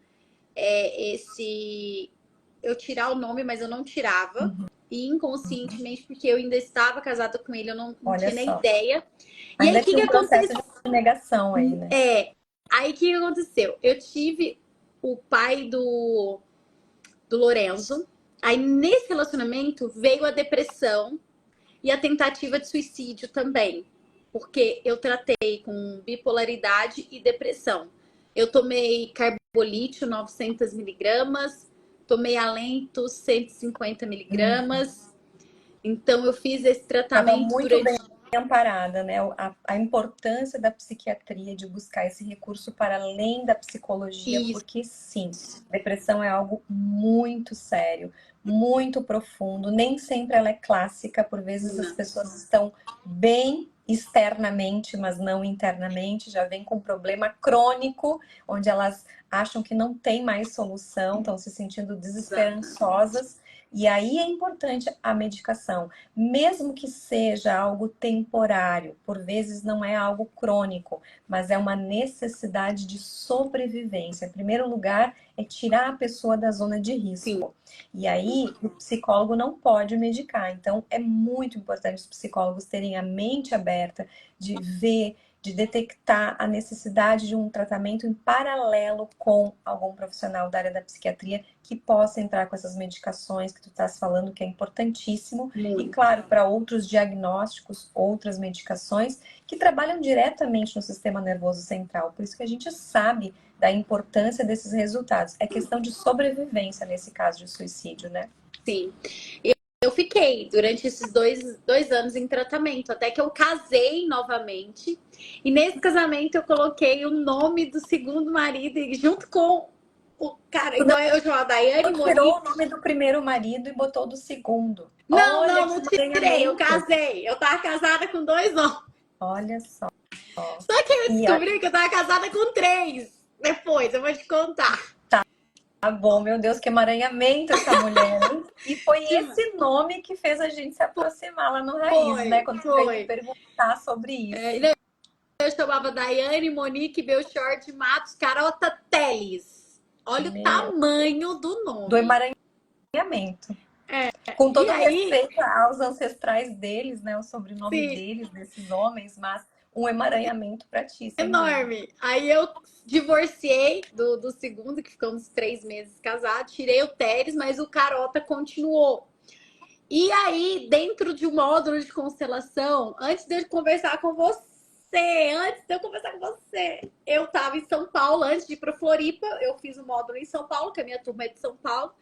eu tirar o nome, mas eu não tirava. Uhum. E inconscientemente, porque eu ainda estava casada com ele, eu não Olha tinha nem só. ideia. E aí, Ainda o que tinha que um processo aconteceu? de negação aí, né? Aí, o que que aconteceu? Eu tive o pai do Lorenzo. Aí, nesse relacionamento, veio a depressão e a tentativa de suicídio também. Porque eu tratei com bipolaridade e depressão. Eu tomei carbolítio 900 miligramas, tomei alento 150 miligramas. Então, eu fiz esse Estava tratamento muito durante... bem amparada, né? A importância da psiquiatria de buscar esse recurso para além da psicologia, Isso. porque sim, depressão é algo muito sério, muito profundo, nem sempre ela é clássica, por vezes as pessoas estão bem externamente, mas não internamente, já vem com problema crônico, onde elas acham que não tem mais solução, estão se sentindo desesperançosas. E aí é importante a medicação, mesmo que seja algo temporário, por vezes não é algo crônico, mas é uma necessidade de sobrevivência. Em primeiro lugar, é tirar a pessoa da zona de risco. Sim. E aí, o psicólogo não pode medicar. Então, é muito importante os psicólogos terem a mente aberta de ver, de detectar a necessidade de um tratamento em paralelo com algum profissional da área da psiquiatria que possa entrar com essas medicações que tu estás falando, que é importantíssimo. Muito. E, claro, para outros diagnósticos, outras medicações que trabalham diretamente no sistema nervoso central. Por isso que a gente sabe da importância desses resultados. É questão de sobrevivência nesse caso de suicídio, né? Sim. Eu fiquei durante esses dois anos em tratamento, até que eu casei novamente. E nesse casamento eu coloquei o nome do segundo marido e junto com o cara. Então eu chamava Daiane Monique. Tirou o nome do primeiro marido e botou do segundo. Não, Olha, não tirei. Eu casei. Eu tava casada com 2 homens. Olha só. Só que eu descobri que eu tava casada com 3. Depois, eu vou te contar. Tá bom, meu Deus, que emaranhamento essa mulher. E foi esse nome que fez a gente se aproximar lá no Raiz, né? Quando você veio perguntar sobre isso. Eu chamava Daiane Monique Belchor de Matos Carota Teles. Olha o tamanho do nome. Do emaranhamento. Com todo respeito aos ancestrais deles, né? O sobrenome deles, desses homens, mas um emaranhamento pra ti. Enorme. Aí eu divorciei do segundo, que ficamos 3 meses casados, tirei o Teres, mas o Carota continuou. E aí, dentro de um módulo de constelação, antes de eu conversar com você, eu tava em São Paulo, antes de ir pra Floripa, eu fiz o módulo em São Paulo, que a minha turma é de São Paulo,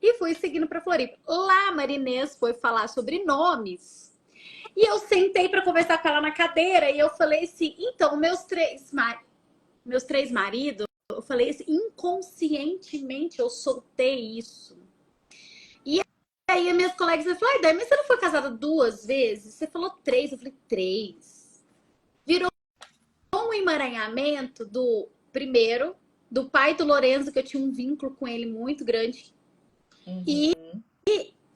e fui seguindo pra Floripa. Lá, a Marinês foi falar sobre nomes. E eu sentei para conversar com ela na cadeira e eu falei assim, então, meus três maridos, eu falei assim, inconscientemente eu soltei isso. E aí as minhas colegas falaram, Daí, mas você não foi casada 2 vezes? Você falou 3, eu falei 3. Virou um emaranhamento do primeiro, do pai do Lorenzo, que eu tinha um vínculo com ele muito grande. E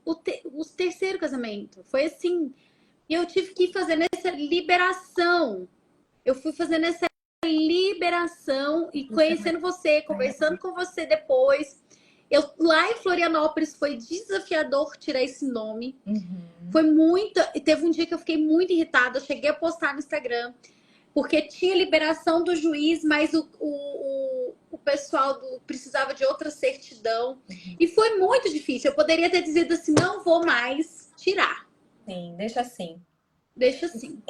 o terceiro casamento. Foi assim... E eu tive que ir fazendo essa liberação. Eu fui fazendo essa liberação e conhecendo você, conversando com você depois. Lá em Florianópolis foi desafiador tirar esse nome. Foi muito... E teve um dia que eu fiquei muito irritada. Eu cheguei a postar no Instagram. Porque tinha liberação do juiz, mas o pessoal precisava de outra certidão. E foi muito difícil. Eu poderia ter dizido assim, não vou mais tirar. Sim, deixa assim. Deixa assim.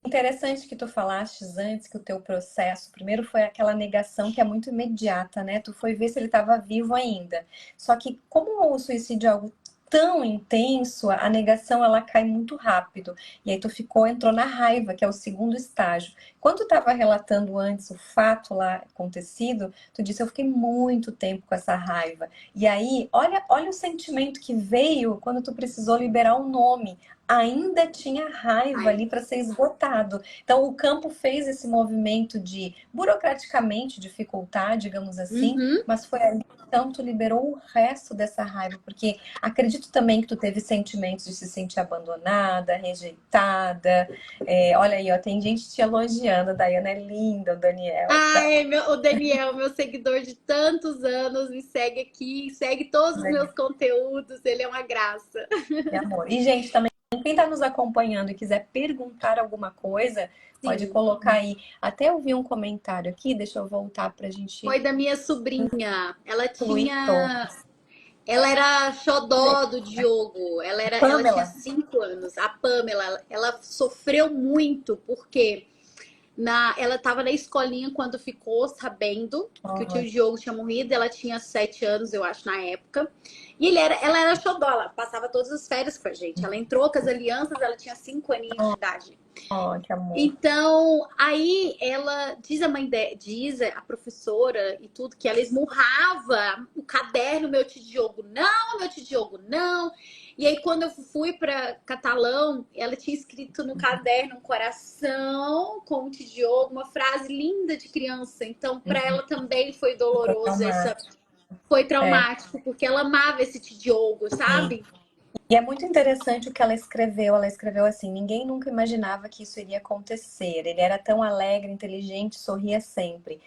Interessante que tu falaste antes que o teu processo, primeiro foi aquela negação que é muito imediata, né? Tu foi ver se ele estava vivo ainda. Só que como o suicídio é algo tão intenso, a negação ela cai muito rápido. E aí tu entrou na raiva, que é o segundo estágio. Quando tu estava relatando antes o fato lá acontecido, tu disse, eu fiquei muito tempo com essa raiva. E aí, olha o sentimento que veio quando tu precisou liberar um nome. Ainda tinha raiva ali para ser esgotado. Então, o campo fez esse movimento de, burocraticamente, dificultar, digamos assim, mas foi ali que então tu liberou o resto dessa raiva, porque acredito também que tu teve sentimentos de se sentir abandonada, rejeitada. Olha aí, ó, tem gente te elogiando, a Daiane é linda, o Daniel. O Daniel, meu seguidor de tantos anos, me segue aqui, segue todos os meus conteúdos, ele é uma graça. Meu amor. E, gente, também quem está nos acompanhando e quiser perguntar alguma coisa, pode colocar aí. Até eu vi um comentário aqui, deixa eu voltar pra gente... Foi da minha sobrinha. Ela era xodó do Diogo. Ela tinha 5 anos. A Pamela, ela sofreu muito porque ela estava na escolinha quando ficou sabendo que o tio Diogo tinha morrido. Ela tinha 7 anos, eu acho, na época. E ela era xodó, ela passava todas as férias com a gente. Ela entrou com as alianças, ela tinha 5 aninhos de idade. Oh, que amor. Então, aí ela diz a mãe dela, diz a professora e tudo, que ela esmurrava o caderno, meu tio Diogo, não, meu tio Diogo, não. E aí, quando eu fui para Catalão, ela tinha escrito no caderno um coração com o tio Diogo, uma frase linda de criança. Então, para Uhum. ela também foi Foi doloroso, traumático. foi É, traumático, porque ela amava esse tio Diogo, sim. sabe? E é muito interessante o que ela escreveu. Ela escreveu assim: ninguém nunca imaginava que isso iria acontecer. Ele era tão alegre, inteligente, sorria sempre.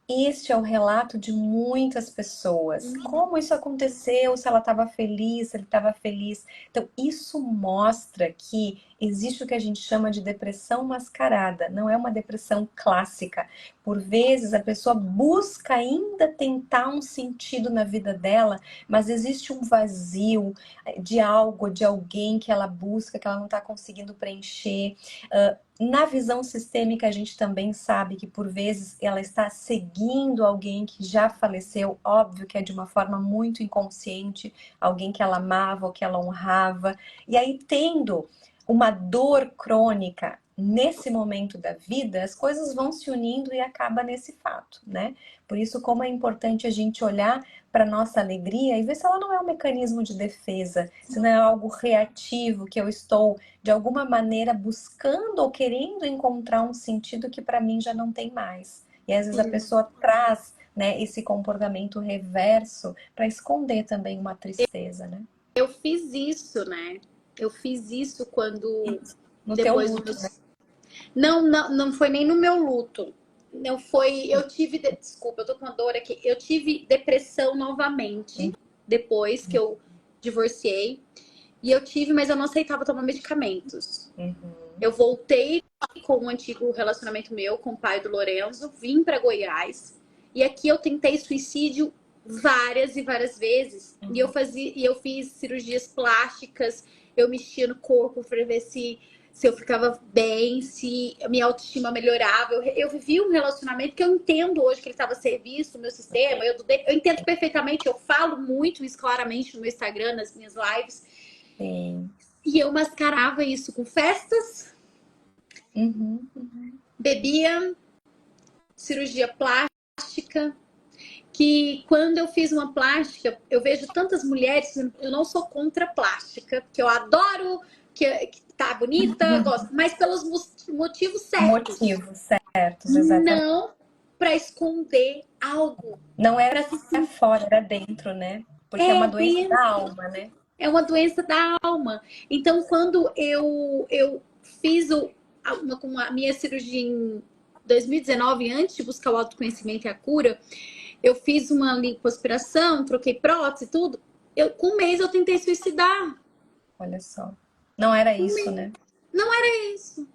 Este é o relato de muitas pessoas. Como isso aconteceu? Se ela estava feliz, se ele estava feliz. Então, isso mostra que existe o que a gente chama de depressão mascarada. Não é uma depressão clássica. Por vezes, a pessoa busca ainda tentar um sentido na vida dela, mas existe um vazio de algo, de alguém que ela busca, que ela não está conseguindo preencher. Na visão sistêmica, a gente também sabe que, por vezes, ela está seguindo alguém que já faleceu, óbvio que é de uma forma muito inconsciente, alguém que ela amava ou que ela honrava. E aí, tendo uma dor crônica nesse momento da vida, as coisas vão se unindo e acaba nesse fato, né? Por isso, como é importante a gente olhar para nossa alegria e ver se ela não é um mecanismo de defesa, se não é algo reativo que eu estou de alguma maneira buscando ou querendo encontrar um sentido que para mim já não tem mais. E às vezes a pessoa traz, né, esse comportamento reverso para esconder também uma tristeza, né? Eu fiz isso, né? Eu fiz isso quando No teu depois do luto, meu... né? Não foi nem no meu luto. Não foi, eu tive, desculpa, eu tô com uma dor aqui. Eu tive depressão novamente depois que eu divorciei. E eu tive, mas eu não aceitava tomar medicamentos. Uhum. Eu voltei com um antigo relacionamento meu com o pai do Lorenzo, vim para Goiás. E aqui eu tentei suicídio várias e várias vezes. E eu fiz cirurgias plásticas, eu mexia no corpo para ver se eu ficava bem, se a minha autoestima melhorava. Eu vivi um relacionamento que eu entendo hoje que ele estava a serviço do meu sistema. Eu entendo perfeitamente, eu falo muito isso claramente no meu Instagram, nas minhas lives. Sim. E eu mascarava isso com festas, Uhum. bebia, cirurgia plástica. Que quando eu fiz uma plástica, eu vejo tantas mulheres, eu não sou contra plástica, que eu adoro, que tá bonita, gosto, mas pelos motivos certos. Motivos certos, exatamente. Não para esconder algo. Não era Para se fora, era dentro, né? Porque é uma é doença da dentro. alma, né? É uma doença da alma. Então, quando eu fiz com a minha cirurgia em 2019, antes de buscar o autoconhecimento e a cura, eu fiz uma lipoaspiração, troquei prótese e tudo. Com um mês eu tentei suicidar. Olha só. Não era Um isso, mês. né? Não era isso.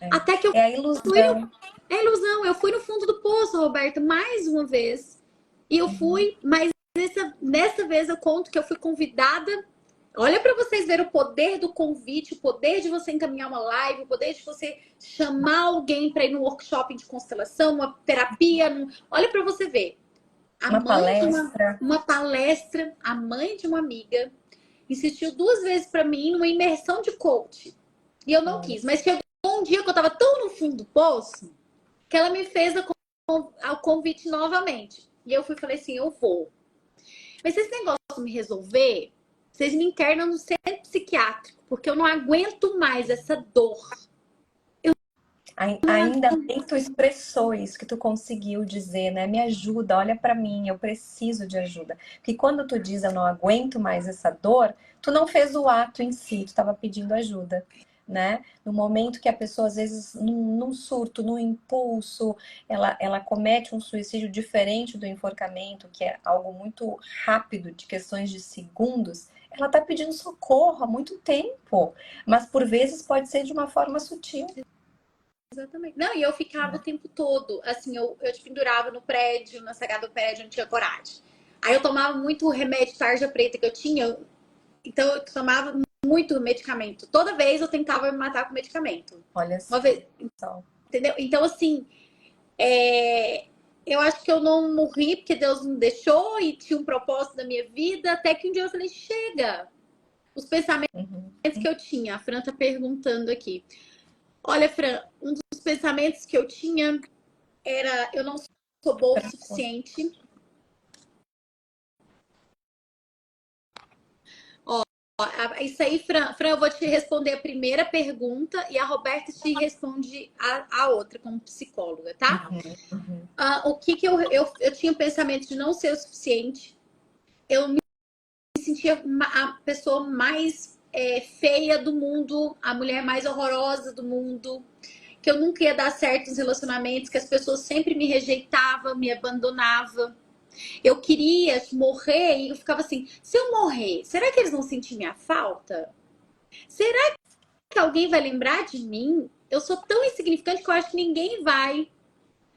É, Até que eu é a fui ilusão. no... É ilusão. Eu fui no fundo do poço, Roberta, mais uma vez. E eu fui, mas nessa vez eu conto que eu fui convidada. Olha para vocês verem o poder do convite, o poder de você encaminhar uma live, o poder de você chamar alguém para ir num workshop de constelação, uma terapia. Olha para você ver. A Uma mãe de palestra. uma palestra, a mãe de uma amiga, insistiu 2 vezes para mim numa imersão de coach. E eu não Olha. quis. Mas chegou um dia que eu estava tão no fundo do poço que ela me fez o convite novamente. E eu fui e falei assim: eu vou. Mas se esse negócio me resolver, vocês me internam no centro psiquiátrico, porque eu não aguento mais essa dor. Ainda bem que tu expressou isso, que tu conseguiu dizer, né? Me ajuda, olha pra mim, eu preciso de ajuda. Porque quando tu diz eu não aguento mais essa dor, tu não fez o ato em si, tu estava pedindo ajuda, né? No momento que a pessoa, às vezes, num surto, num impulso, ela comete um suicídio diferente do enforcamento, que é algo muito rápido, de questões de segundos, ela tá pedindo socorro há muito tempo, mas por vezes pode ser de uma forma sutil. Exatamente. Não, e eu ficava o tempo todo, assim, eu te pendurava no prédio, na sacada do prédio, não tinha coragem. Aí eu tomava muito remédio tarja preta que eu tinha, então eu tomava muito medicamento. Toda vez eu tentava me matar com medicamento. Olha Uma vez, só. entendeu? Então, assim, eu acho que eu não morri porque Deus me deixou e tinha um propósito na minha vida, até que um dia eu falei, chega! Os pensamentos Uhum. que eu tinha, a Fran tá perguntando aqui. Olha, Fran, um dos pensamentos que eu tinha era: eu não sou boa o suficiente. Isso aí, Fran, eu vou te responder a primeira pergunta e a Roberta te responde a outra como psicóloga, tá? Uhum, uhum, O que que eu tinha o pensamento de não ser o suficiente. Eu me sentia a pessoa mais feia do mundo, a mulher mais horrorosa do mundo, que eu nunca ia dar certo nos relacionamentos, que as pessoas sempre me rejeitavam, me abandonavam. Eu queria morrer e eu ficava assim: se eu morrer, será que eles vão sentir minha falta? Será que alguém vai lembrar de mim? Eu sou tão insignificante que eu acho que ninguém vai.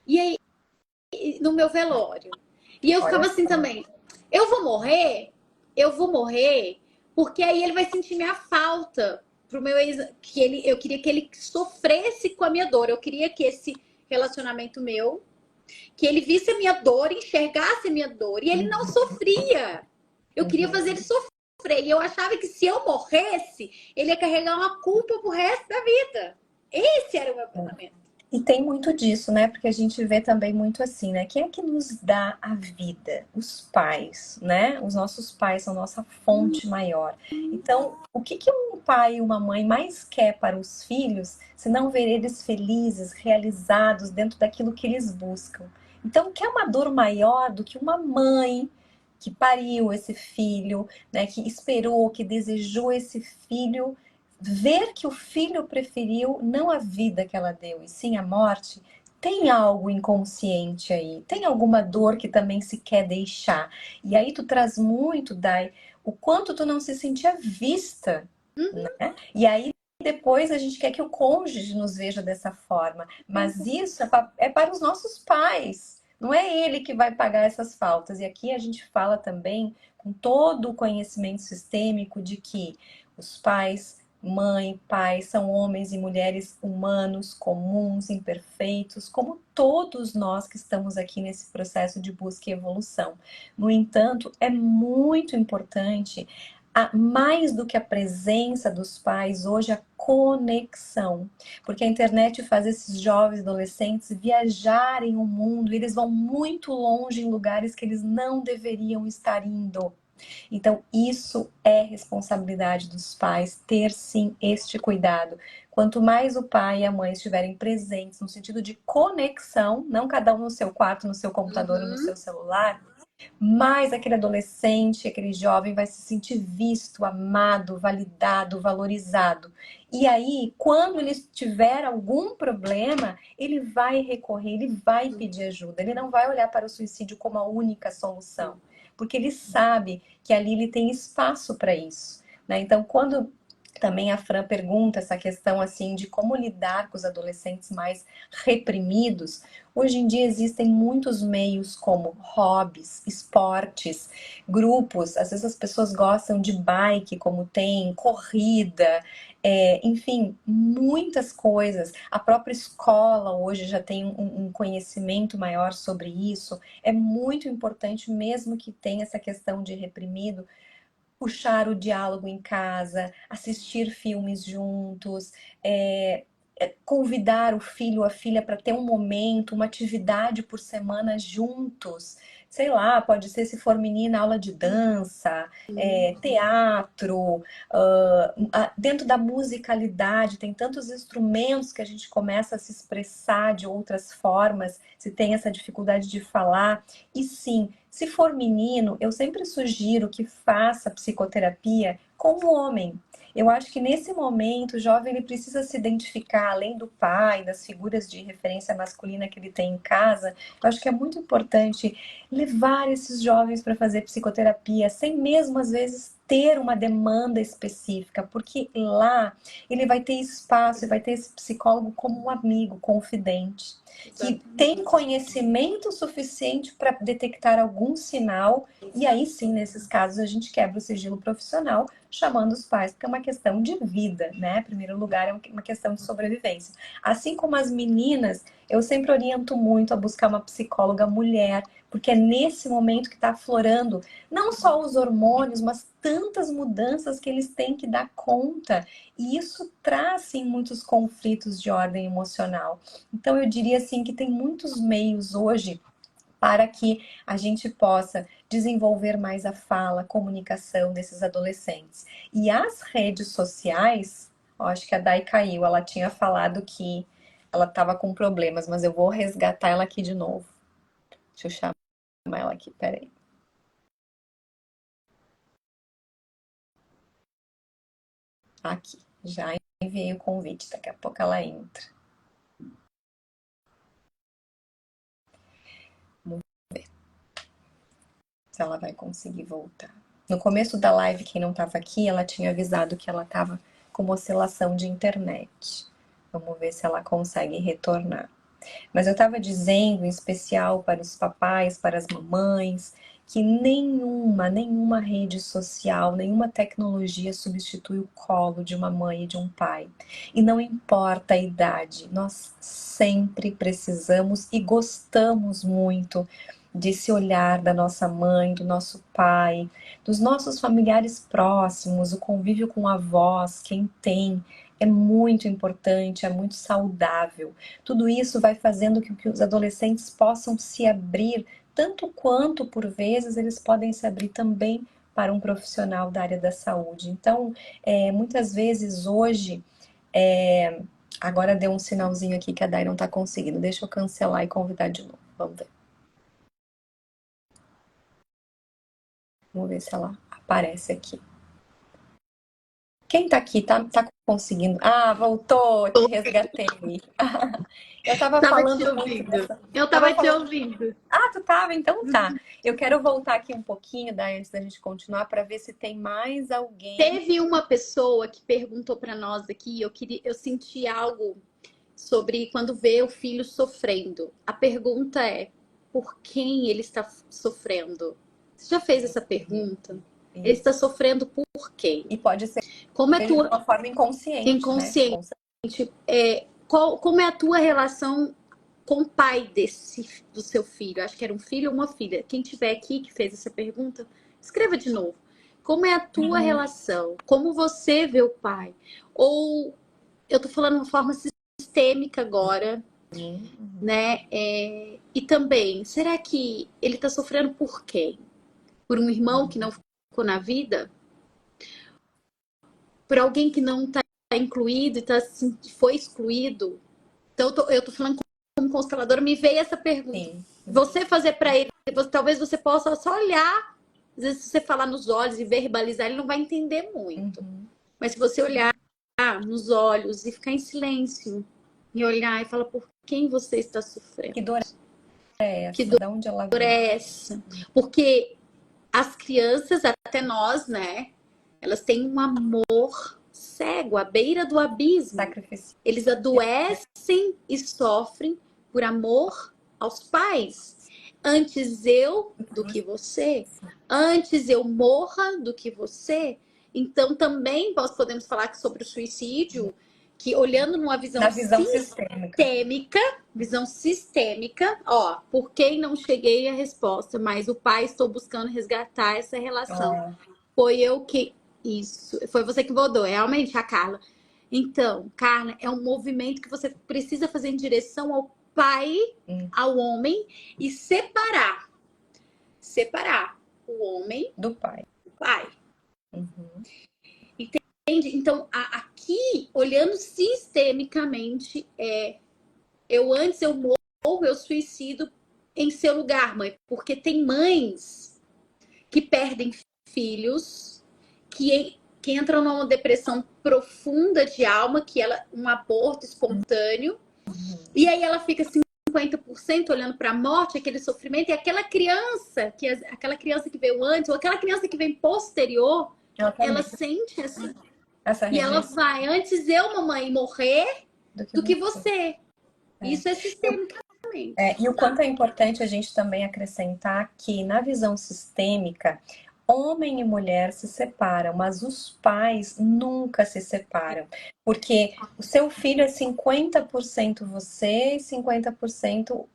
E aí, no meu velório. E eu olha ficava assim só. também: eu vou morrer? Eu vou morrer? Porque aí ele vai sentir minha falta pro meu ex, que eu queria que ele sofresse com a minha dor. Eu queria que esse relacionamento meu, que ele visse a minha dor, enxergasse a minha dor, e ele não Uhum, sofria. Eu queria fazer ele uhum. sofrer. E eu achava que se eu morresse, ele ia carregar uma culpa pro resto da vida. Esse era o meu pensamento. E tem muito disso, né? Porque a gente vê também muito assim, né? Quem é que nos dá a vida? Os pais, né? Os nossos pais são nossa fonte maior. Então, o que que um pai e uma mãe mais quer para os filhos, se não ver eles felizes, realizados dentro daquilo que eles buscam? Então, quer uma dor maior do que uma mãe que pariu esse filho, né? Que esperou, que desejou esse filho ver que o filho preferiu não a vida que ela deu, e sim a morte, tem algo inconsciente aí, tem alguma dor que também se quer deixar. E aí tu traz muito, Dai, o quanto tu não se sentia vista, né? E aí depois a gente quer que o cônjuge nos veja dessa forma, mas isso é para os nossos pais. Não é ele que vai pagar essas faltas. E aqui a gente fala também com todo o conhecimento sistêmico de que os pais, mãe, pai, são homens e mulheres humanos, comuns, imperfeitos, como todos nós que estamos aqui nesse processo de busca e evolução. No entanto, é muito importante, mais do que a presença dos pais, hoje a conexão. Porque a internet faz esses jovens adolescentes viajarem o mundo, e eles vão muito longe em lugares que eles não deveriam estar indo. Então, isso é responsabilidade dos pais, ter sim este cuidado. Quanto mais o pai e a mãe estiverem presentes, no sentido de conexão, não cada um no seu quarto, no seu computador ou no Uhum. seu celular, mais aquele adolescente, aquele jovem vai se sentir visto, amado, validado, valorizado. E aí, quando ele tiver algum problema, ele vai recorrer, ele vai pedir ajuda, ele não vai olhar para o suicídio como a única solução, porque ele sabe que ali ele tem espaço para isso, né? Então, quando também a Fran pergunta essa questão assim de como lidar com os adolescentes mais reprimidos, hoje em dia existem muitos meios como hobbies, esportes, grupos. Às vezes as pessoas gostam de bike, como tem corrida, enfim, muitas coisas. A própria escola hoje já tem um conhecimento maior sobre isso. É muito importante, mesmo que tenha essa questão de reprimido, puxar o diálogo em casa, assistir filmes juntos, convidar o filho ou a filha para ter um momento, uma atividade por semana juntos. Sei lá, pode ser, se for menina, aula de dança, teatro, dentro da musicalidade, tem tantos instrumentos que a gente começa a se expressar de outras formas, se tem essa dificuldade de falar. E sim, se for menino, eu sempre sugiro que faça psicoterapia com o homem. Eu acho que nesse momento o jovem ele precisa se identificar, além do pai, das figuras de referência masculina que ele tem em casa. Eu acho que é muito importante levar esses jovens para fazer psicoterapia, sem mesmo às vezes ter uma demanda específica, porque lá ele vai ter espaço e vai ter esse psicólogo como um amigo, confidente, que tem conhecimento suficiente para detectar algum sinal, e aí sim, nesses casos, a gente quebra o sigilo profissional, chamando os pais, porque é uma questão de vida, né? Em primeiro lugar, é uma questão de sobrevivência. Assim como as meninas, eu sempre oriento muito a buscar uma psicóloga mulher, porque é nesse momento que está aflorando não só os hormônios, mas tantas mudanças que eles têm que dar conta. E isso traz, sim, muitos conflitos de ordem emocional. Então, eu diria assim que tem muitos meios hoje para que a gente possa desenvolver mais a fala, a comunicação desses adolescentes. E as redes sociais, ó, acho que a Dai caiu, ela tinha falado que ela estava com problemas, mas eu vou resgatar ela aqui de novo. Deixa eu chamar ela aqui, peraí. Aqui, já enviei o convite, daqui a pouco ela entra. Vamos ver se ela vai conseguir voltar. No começo da live, quem não estava aqui, ela tinha avisado que ela estava com uma oscilação de internet. Vamos ver se ela consegue retornar. Mas eu estava dizendo, em especial para os papais, para as mamães, que nenhuma rede social, nenhuma tecnologia substitui o colo de uma mãe e de um pai. E não importa a idade, nós sempre precisamos e gostamos muito desse olhar da nossa mãe, do nosso pai, dos nossos familiares próximos, o convívio com avós, quem tem, é muito importante, é muito saudável. Tudo isso vai fazendo com que os adolescentes possam se abrir, tanto quanto, por vezes, eles podem se abrir também para um profissional da área da saúde. Então, muitas vezes hoje, agora deu um sinalzinho aqui que a Dai não está conseguindo. Deixa eu cancelar e convidar de novo. Vamos ver. Vamos ver se ela aparece aqui. Quem tá aqui, tá conseguindo? Ah, voltou, te resgatei. Eu tava falando te muito ouvindo. dessa... Eu tava te ouvindo. Ah, tu tava? Então tá. Eu quero voltar aqui um pouquinho, Dai, antes da gente continuar, para ver se tem mais alguém. Teve uma pessoa que perguntou para nós aqui, eu senti algo sobre quando vê o filho sofrendo. A pergunta é: por quem ele está sofrendo? Você já fez essa pergunta? Ele está sofrendo por quem? E pode ser Como é de tua uma forma inconsciente, inconsciente? né? Como é a tua relação com o pai do seu filho? Acho que era um filho ou uma filha. Quem tiver aqui que fez essa pergunta, escreva de novo. Como é a tua relação? Como você vê o pai? Ou eu tô falando de uma forma sistêmica agora, né? E também, será que ele tá sofrendo por quem? Por um irmão que não ficou na vida? Por alguém que não tá incluído e foi excluído? Então, eu tô falando como consteladora, me veio essa pergunta. Sim. Você fazer para ele, talvez você possa só olhar, às vezes se você falar nos olhos e verbalizar, ele não vai entender muito. Mas se você olhar nos olhos e ficar em silêncio, e olhar e falar por quem você está sofrendo. Que dor é essa? Que dor de onde ela vem? É essa? Porque as crianças, até nós, né? Elas têm um amor cego, à beira do abismo. Sacrifício. Eles adoecem e sofrem por amor aos pais. Antes eu do que você. Antes eu morra do que você. Então também nós podemos falar sobre o suicídio, que olhando numa visão sistêmica, ó, por quem não cheguei à resposta, mas o pai estou buscando resgatar essa relação. Foi eu que... Isso, foi você que votou, realmente, a Carla. Então, Carla, é um movimento que você precisa fazer em direção ao pai, ao homem, e separar o homem do pai. Entende? Então, aqui, olhando sistemicamente, antes eu morro, eu suicido em seu lugar, mãe. Porque tem mães que perdem filhos, que entram numa depressão profunda de alma, um aborto espontâneo, e aí ela fica 50% olhando para a morte, aquele sofrimento, e aquela criança que veio antes, ou aquela criança que vem posterior, ela sente essa e ela vai, antes eu, mamãe, morrer do que você. Isso é sistemicamente. E o quanto é importante a gente também acrescentar que na visão sistêmica, homem e mulher se separam, mas os pais nunca se separam. Porque o seu filho é 50% você e 50%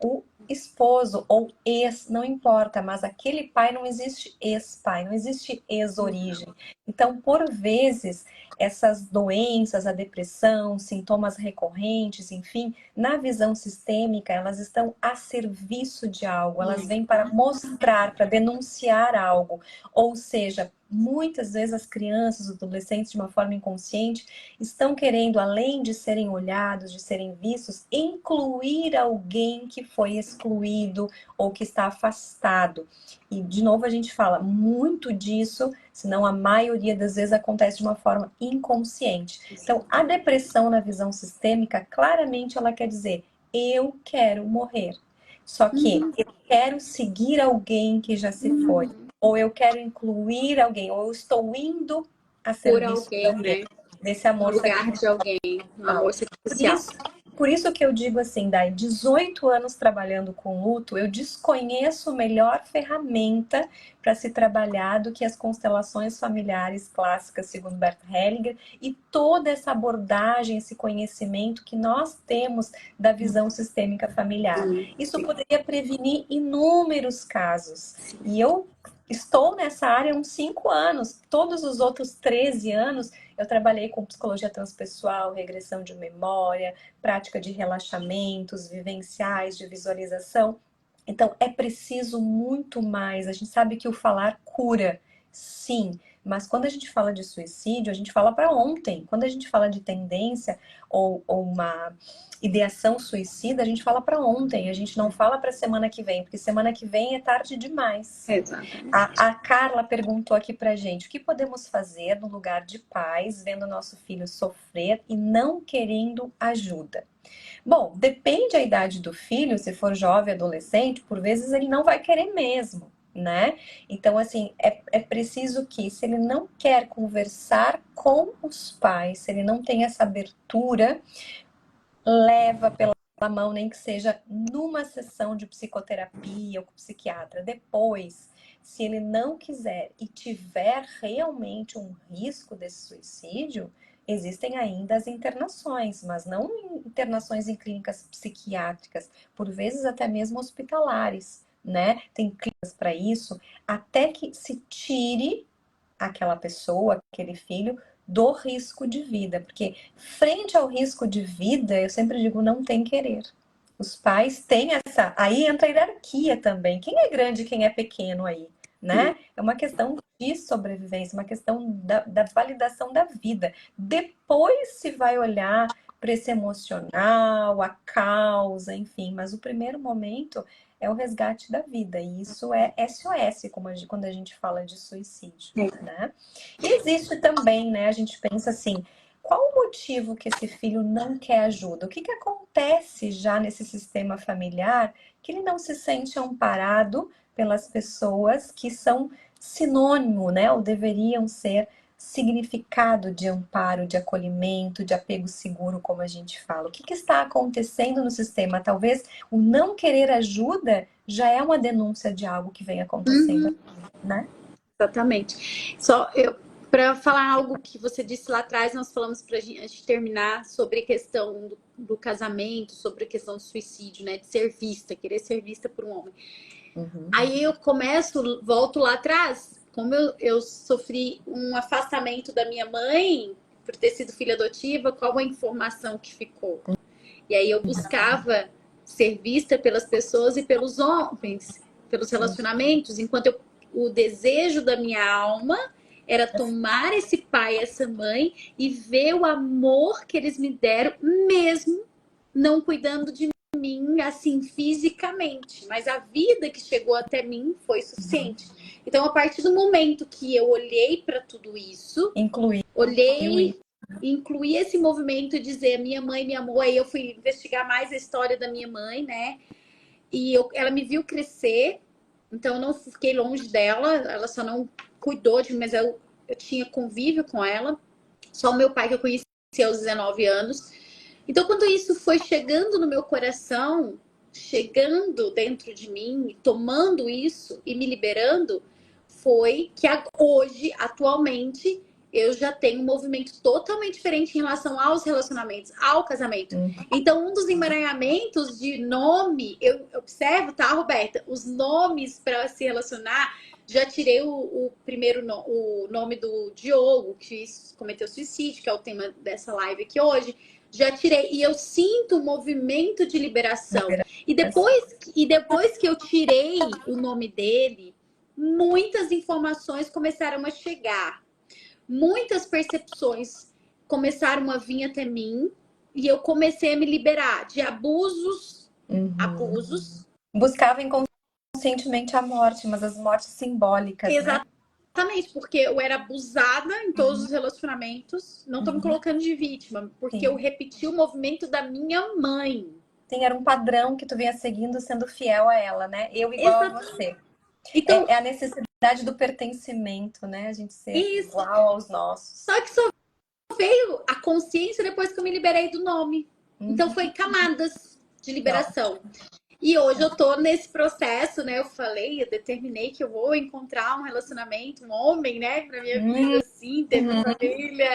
esposo ou ex, não importa, mas aquele pai não existe ex-pai, não existe ex-origem. Então, por vezes, essas doenças, a depressão, sintomas recorrentes, enfim, na visão sistêmica, elas estão a serviço de algo, elas vêm para mostrar, para denunciar algo. Ou seja, muitas vezes as crianças, os adolescentes, de uma forma inconsciente, estão querendo, além de serem olhados, de serem vistos, incluir alguém que foi excluído ou que está afastado. E, de novo, a gente fala muito disso, senão a maioria das vezes acontece de uma forma inconsciente. Então, a depressão na visão sistêmica, claramente ela quer dizer, eu quero morrer. Só que eu quero seguir alguém que já se foi. Ou eu quero incluir alguém, ou eu estou indo a serviço Por alguém, né? desse amor No lugar sacrificial. de alguém, um amor sacrificial. Por isso que eu digo assim, Dai, 18 anos trabalhando com luto, eu desconheço melhor ferramenta para se trabalhar do que as constelações familiares clássicas, segundo Bert Hellinger, e toda essa abordagem, esse conhecimento que nós temos da visão sistêmica familiar. Isso poderia prevenir inúmeros casos. E eu estou nessa área há uns 5 anos. Todos os outros 13 anos eu trabalhei com psicologia transpessoal, regressão de memória, prática de relaxamentos, vivenciais, de visualização. Então, é preciso muito mais. A gente sabe que o falar cura, sim. Mas quando a gente fala de suicídio, a gente fala para ontem. Quando a gente fala de tendência ou uma ideação suicida, a gente fala para ontem. A gente não fala para semana que vem, porque semana que vem é tarde demais. Exatamente. A Carla perguntou aqui pra gente, o que podemos fazer no lugar de pais, vendo nosso filho sofrer e não querendo ajuda? Bom, depende da idade do filho, se for jovem, adolescente, por vezes ele não vai querer mesmo, né? Então, assim, é preciso que, se ele não quer conversar com os pais, se ele não tem essa abertura, leva pela mão, nem que seja numa sessão de psicoterapia ou com psiquiatra. Depois, se ele não quiser e tiver realmente um risco desse suicídio, existem ainda as internações, mas não internações em clínicas psiquiátricas, por vezes até mesmo hospitalares, né? Tem clínicas para isso, até que se tire aquela pessoa, aquele filho, do risco de vida. Porque frente ao risco de vida, eu sempre digo, não tem querer. Os pais têm essa... Aí entra a hierarquia também. Quem é grande e quem é pequeno aí, né? É uma questão de sobrevivência, uma questão da validação da vida. Depois se vai olhar para esse emocional, a causa, enfim. Mas o primeiro momento é o resgate da vida. E isso é SOS, quando a gente fala de suicídio, né? E existe também, né? A gente pensa assim, qual o motivo que esse filho não quer ajuda? O que que acontece já nesse sistema familiar que ele não se sente amparado pelas pessoas que são sinônimo, né? Ou deveriam ser significado de amparo, de acolhimento, de apego seguro, como a gente fala. O que que está acontecendo no sistema? Talvez o não querer ajuda já é uma denúncia de algo que vem acontecendo, né? Exatamente. Só eu, para falar algo que você disse lá atrás, nós falamos para a gente terminar sobre a questão do casamento, sobre a questão do suicídio, né? De ser vista, querer ser vista por um homem. Aí eu volto lá atrás, como eu sofri um afastamento da minha mãe por ter sido filha adotiva, qual a informação que ficou? E aí eu buscava ser vista pelas pessoas e pelos homens, pelos relacionamentos, enquanto o desejo da minha alma era tomar esse pai, essa mãe e ver o amor que eles me deram, mesmo não cuidando de mim, assim, fisicamente. Mas a vida que chegou até mim foi suficiente. Então, a partir do momento que eu olhei para tudo isso, incluí esse movimento de dizer minha mãe me amou, aí eu fui investigar mais a história da minha mãe, né? E ela me viu crescer, então eu não fiquei longe dela, ela só não cuidou de mim, mas eu tinha convívio com ela. Só o meu pai que eu conheci aos 19 anos. Então, quando isso foi chegando no meu coração, chegando dentro de mim, tomando isso e me liberando, foi que hoje, atualmente, eu já tenho um movimento totalmente diferente em relação aos relacionamentos, ao casamento. Então, um dos emaranhamentos de nome, eu observo, tá, Roberta? Os nomes para se relacionar, já tirei o primeiro o nome do Diogo, que cometeu suicídio, que é o tema dessa live aqui hoje. Já tirei. E eu sinto um movimento de liberação. E depois que eu tirei o nome dele, muitas informações começaram a chegar. Muitas percepções começaram a vir até mim. E eu comecei a me liberar de abusos. Abusos. Buscava inconscientemente a morte, mas as mortes simbólicas, né? Exatamente, porque eu era abusada em todos os relacionamentos. Não tô me colocando de vítima, porque eu repeti o movimento da minha mãe. Sim, era um padrão que tu vinha seguindo, sendo fiel a ela, né? Eu igual a você. Então, é a necessidade do pertencimento, né? A gente ser igual aos nossos. Só que só veio a consciência depois que eu me liberei do nome. Então foi camadas de liberação. E hoje eu tô nesse processo, né? Eu falei, eu determinei que eu vou encontrar um relacionamento, um homem, né? Pra minha vida, assim, ter minha família.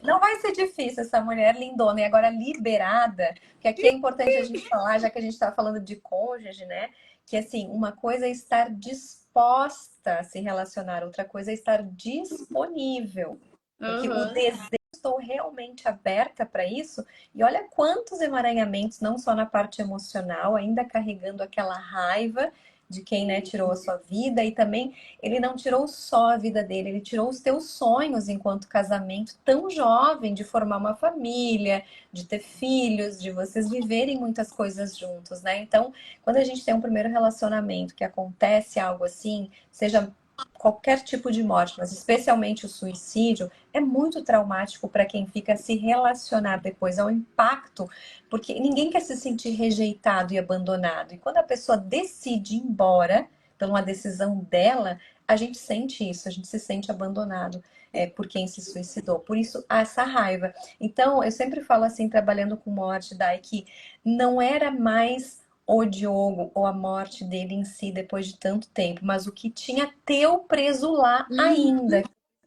Não vai ser difícil essa mulher lindona e agora liberada, porque aqui é importante a gente falar, já que a gente tá falando de cônjuge, né? Que assim, uma coisa é estar disposta a se relacionar, outra coisa é estar disponível. Porque o desejo, estou realmente aberta para isso. E olha quantos emaranhamentos, não só na parte emocional, ainda carregando aquela raiva de quem, né, tirou a sua vida. E também ele não tirou só a vida dele, ele tirou os teus sonhos enquanto casamento tão jovem, de formar uma família, de ter filhos, de vocês viverem muitas coisas juntos, né? Então, quando a gente tem um primeiro relacionamento que acontece algo assim, seja qualquer tipo de morte, mas especialmente o suicídio, é muito traumático para quem fica a se relacionar depois, ao impacto, porque ninguém quer se sentir rejeitado e abandonado. E quando a pessoa decide ir embora, por uma decisão dela, a gente sente isso, a gente se sente abandonado por quem se suicidou. Por isso, há essa raiva. Então, eu sempre falo assim, trabalhando com morte, Dai, que não era mais o Diogo ou a morte dele em si depois de tanto tempo, mas o que tinha teu preso lá ainda.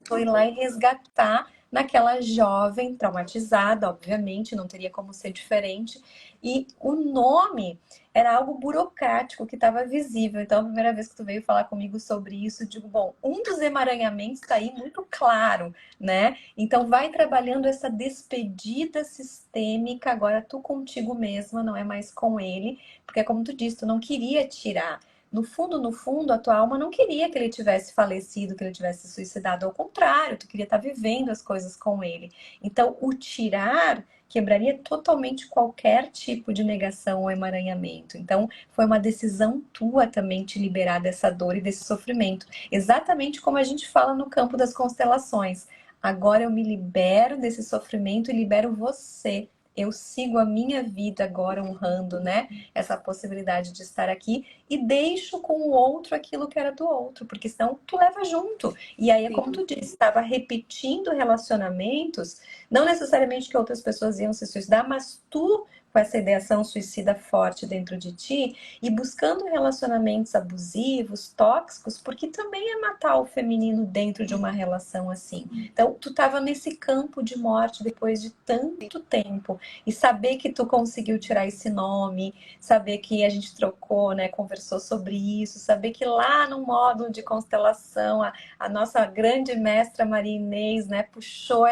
Foi lá e resgatar naquela jovem traumatizada, obviamente, não teria como ser diferente. E o nome era algo burocrático que estava visível. Então, a primeira vez que tu veio falar comigo sobre isso, eu digo, bom, um dos emaranhamentos está aí muito claro, né? Então, vai trabalhando essa despedida sistêmica, agora tu contigo mesma, não é mais com ele, porque como tu disse, tu não queria tirar. No fundo, a tua alma não queria que ele tivesse falecido, que ele tivesse suicidado. Ao contrário, tu queria estar vivendo as coisas com ele. Então, o tirar quebraria totalmente qualquer tipo de negação ou emaranhamento. Então, foi uma decisão tua também te liberar dessa dor e desse sofrimento. Exatamente como a gente fala no campo das constelações. Agora eu me libero desse sofrimento e libero você. Eu sigo a minha vida agora honrando, né, essa possibilidade de estar aqui e deixo com o outro aquilo que era do outro, porque senão tu leva junto. E aí, como tu disse, estava repetindo relacionamentos, não necessariamente que outras pessoas iam se suicidar, mas tu com essa ideação suicida forte dentro de ti e buscando relacionamentos abusivos, tóxicos, porque também é matar o feminino dentro de uma relação assim. Então, tu estava nesse campo de morte depois de tanto tempo. E saber que tu conseguiu tirar esse nome, saber que a gente trocou, né, conversou sobre isso, saber que lá no módulo de constelação, a nossa grande mestra Maria Inês, né, puxou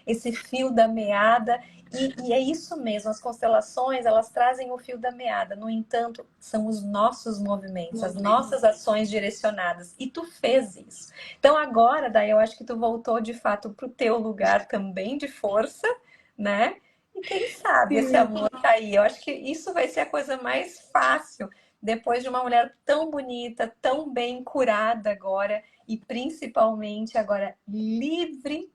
esse fio da meada. E é isso mesmo, as constelações, elas trazem o fio da meada. No entanto, são os nossos movimentos, as nossas ações direcionadas. E tu fez isso. Então agora, daí eu acho que tu voltou de fato pro teu lugar também de força, né? E quem sabe esse amor tá aí. Eu acho que isso vai ser a coisa mais fácil depois de uma mulher tão bonita, tão bem curada agora e principalmente agora livre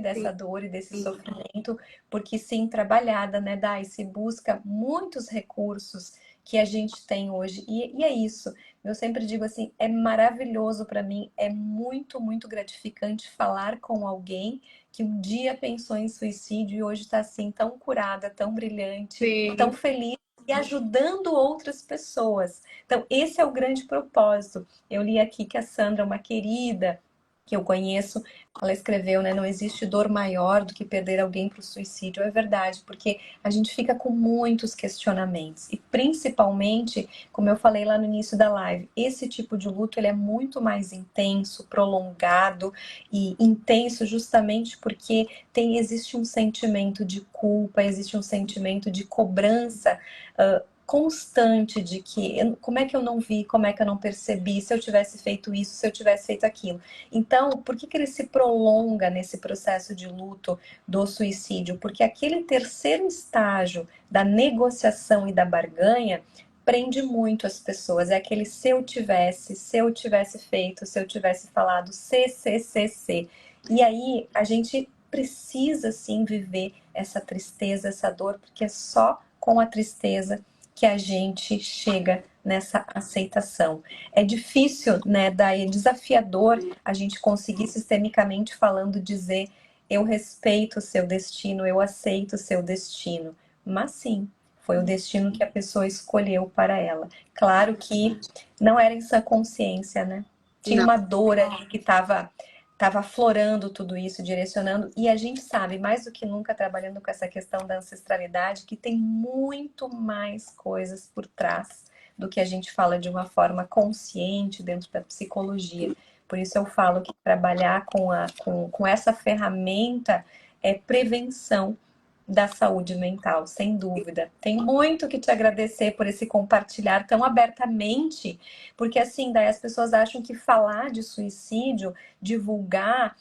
dessa dor e desse sofrimento, porque sim, trabalhada, né, Dai? Se busca muitos recursos que a gente tem hoje. E é isso. Eu sempre digo assim, é maravilhoso para mim, é muito, muito gratificante falar com alguém que um dia pensou em suicídio e hoje está assim, tão curada, tão brilhante, tão feliz e ajudando outras pessoas. Então, esse é o grande propósito. Eu li aqui que a Sandra, uma querida, que eu conheço, ela escreveu, né? Não existe dor maior do que perder alguém para o suicídio. É verdade, porque a gente fica com muitos questionamentos. E principalmente, como eu falei lá no início da live, esse tipo de luto ele é muito mais intenso, prolongado e intenso justamente porque existe um sentimento de culpa, existe um sentimento de cobrança constante de que como é que eu não vi, como é que eu não percebi, se eu tivesse feito isso, se eu tivesse feito aquilo. Então, por que ele se prolonga nesse processo de luto do suicídio? Porque aquele terceiro estágio da negociação e da barganha prende muito as pessoas. É aquele se eu tivesse feito, se eu tivesse falado, se. E aí a gente precisa sim viver essa tristeza, essa dor, porque é só com a tristeza que a gente chega nessa aceitação. É difícil, né, daí é desafiador a gente conseguir sistemicamente falando dizer eu respeito o seu destino, eu aceito o seu destino. Mas sim, foi o destino que a pessoa escolheu para ela. Claro que não era em sã consciência, né? Tinha Não. uma dor ali que estava aflorando tudo isso, direcionando, e a gente sabe, mais do que nunca, trabalhando com essa questão da ancestralidade, que tem muito mais coisas por trás do que a gente fala de uma forma consciente dentro da psicologia. Por isso eu falo que trabalhar com essa ferramenta é prevenção da saúde mental, sem dúvida. Tenho muito que te agradecer por esse compartilhar tão abertamente, porque assim, daí as pessoas acham que falar de suicídio, divulgar,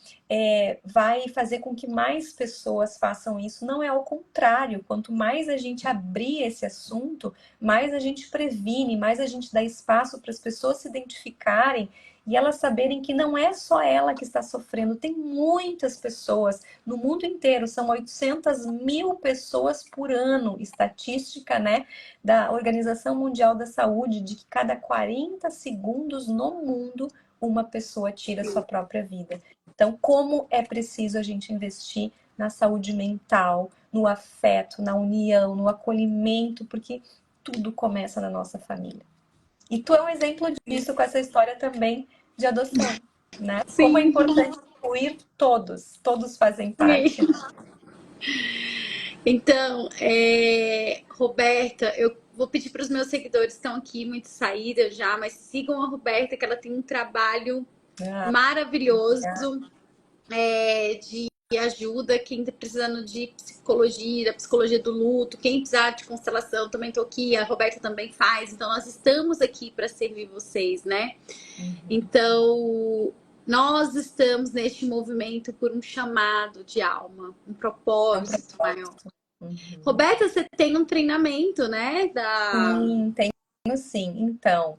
vai fazer com que mais pessoas façam isso. Não é ao contrário. Quanto mais a gente abrir esse assunto, mais a gente previne, mais a gente dá espaço para as pessoas se identificarem e elas saberem que não é só ela que está sofrendo, tem muitas pessoas no mundo inteiro, são 800 mil pessoas por ano, estatística, né, da Organização Mundial da Saúde, de que cada 40 segundos no mundo uma pessoa tira sua própria vida. Então, como é preciso a gente investir na saúde mental, no afeto, na união, no acolhimento, porque tudo começa na nossa família. E tu é um exemplo disso com essa história também de adoção, né? Como é Sim, importante incluir todos, todos fazem parte. sim. Então, Roberta, eu vou pedir para os meus seguidores que estão aqui, muito saída já, mas sigam a Roberta, que ela tem um trabalho Ah, maravilhoso de ajuda. Quem está precisando de psicologia, da psicologia do luto, quem precisar de constelação, também estou aqui, a Roberta também faz. Então, nós estamos aqui para servir vocês, né? Então, nós estamos neste movimento por um chamado de alma, um é um propósito maior. propósito. Uhum. Roberta, você tem um treinamento, né? Da... Sim, tenho sim. Então,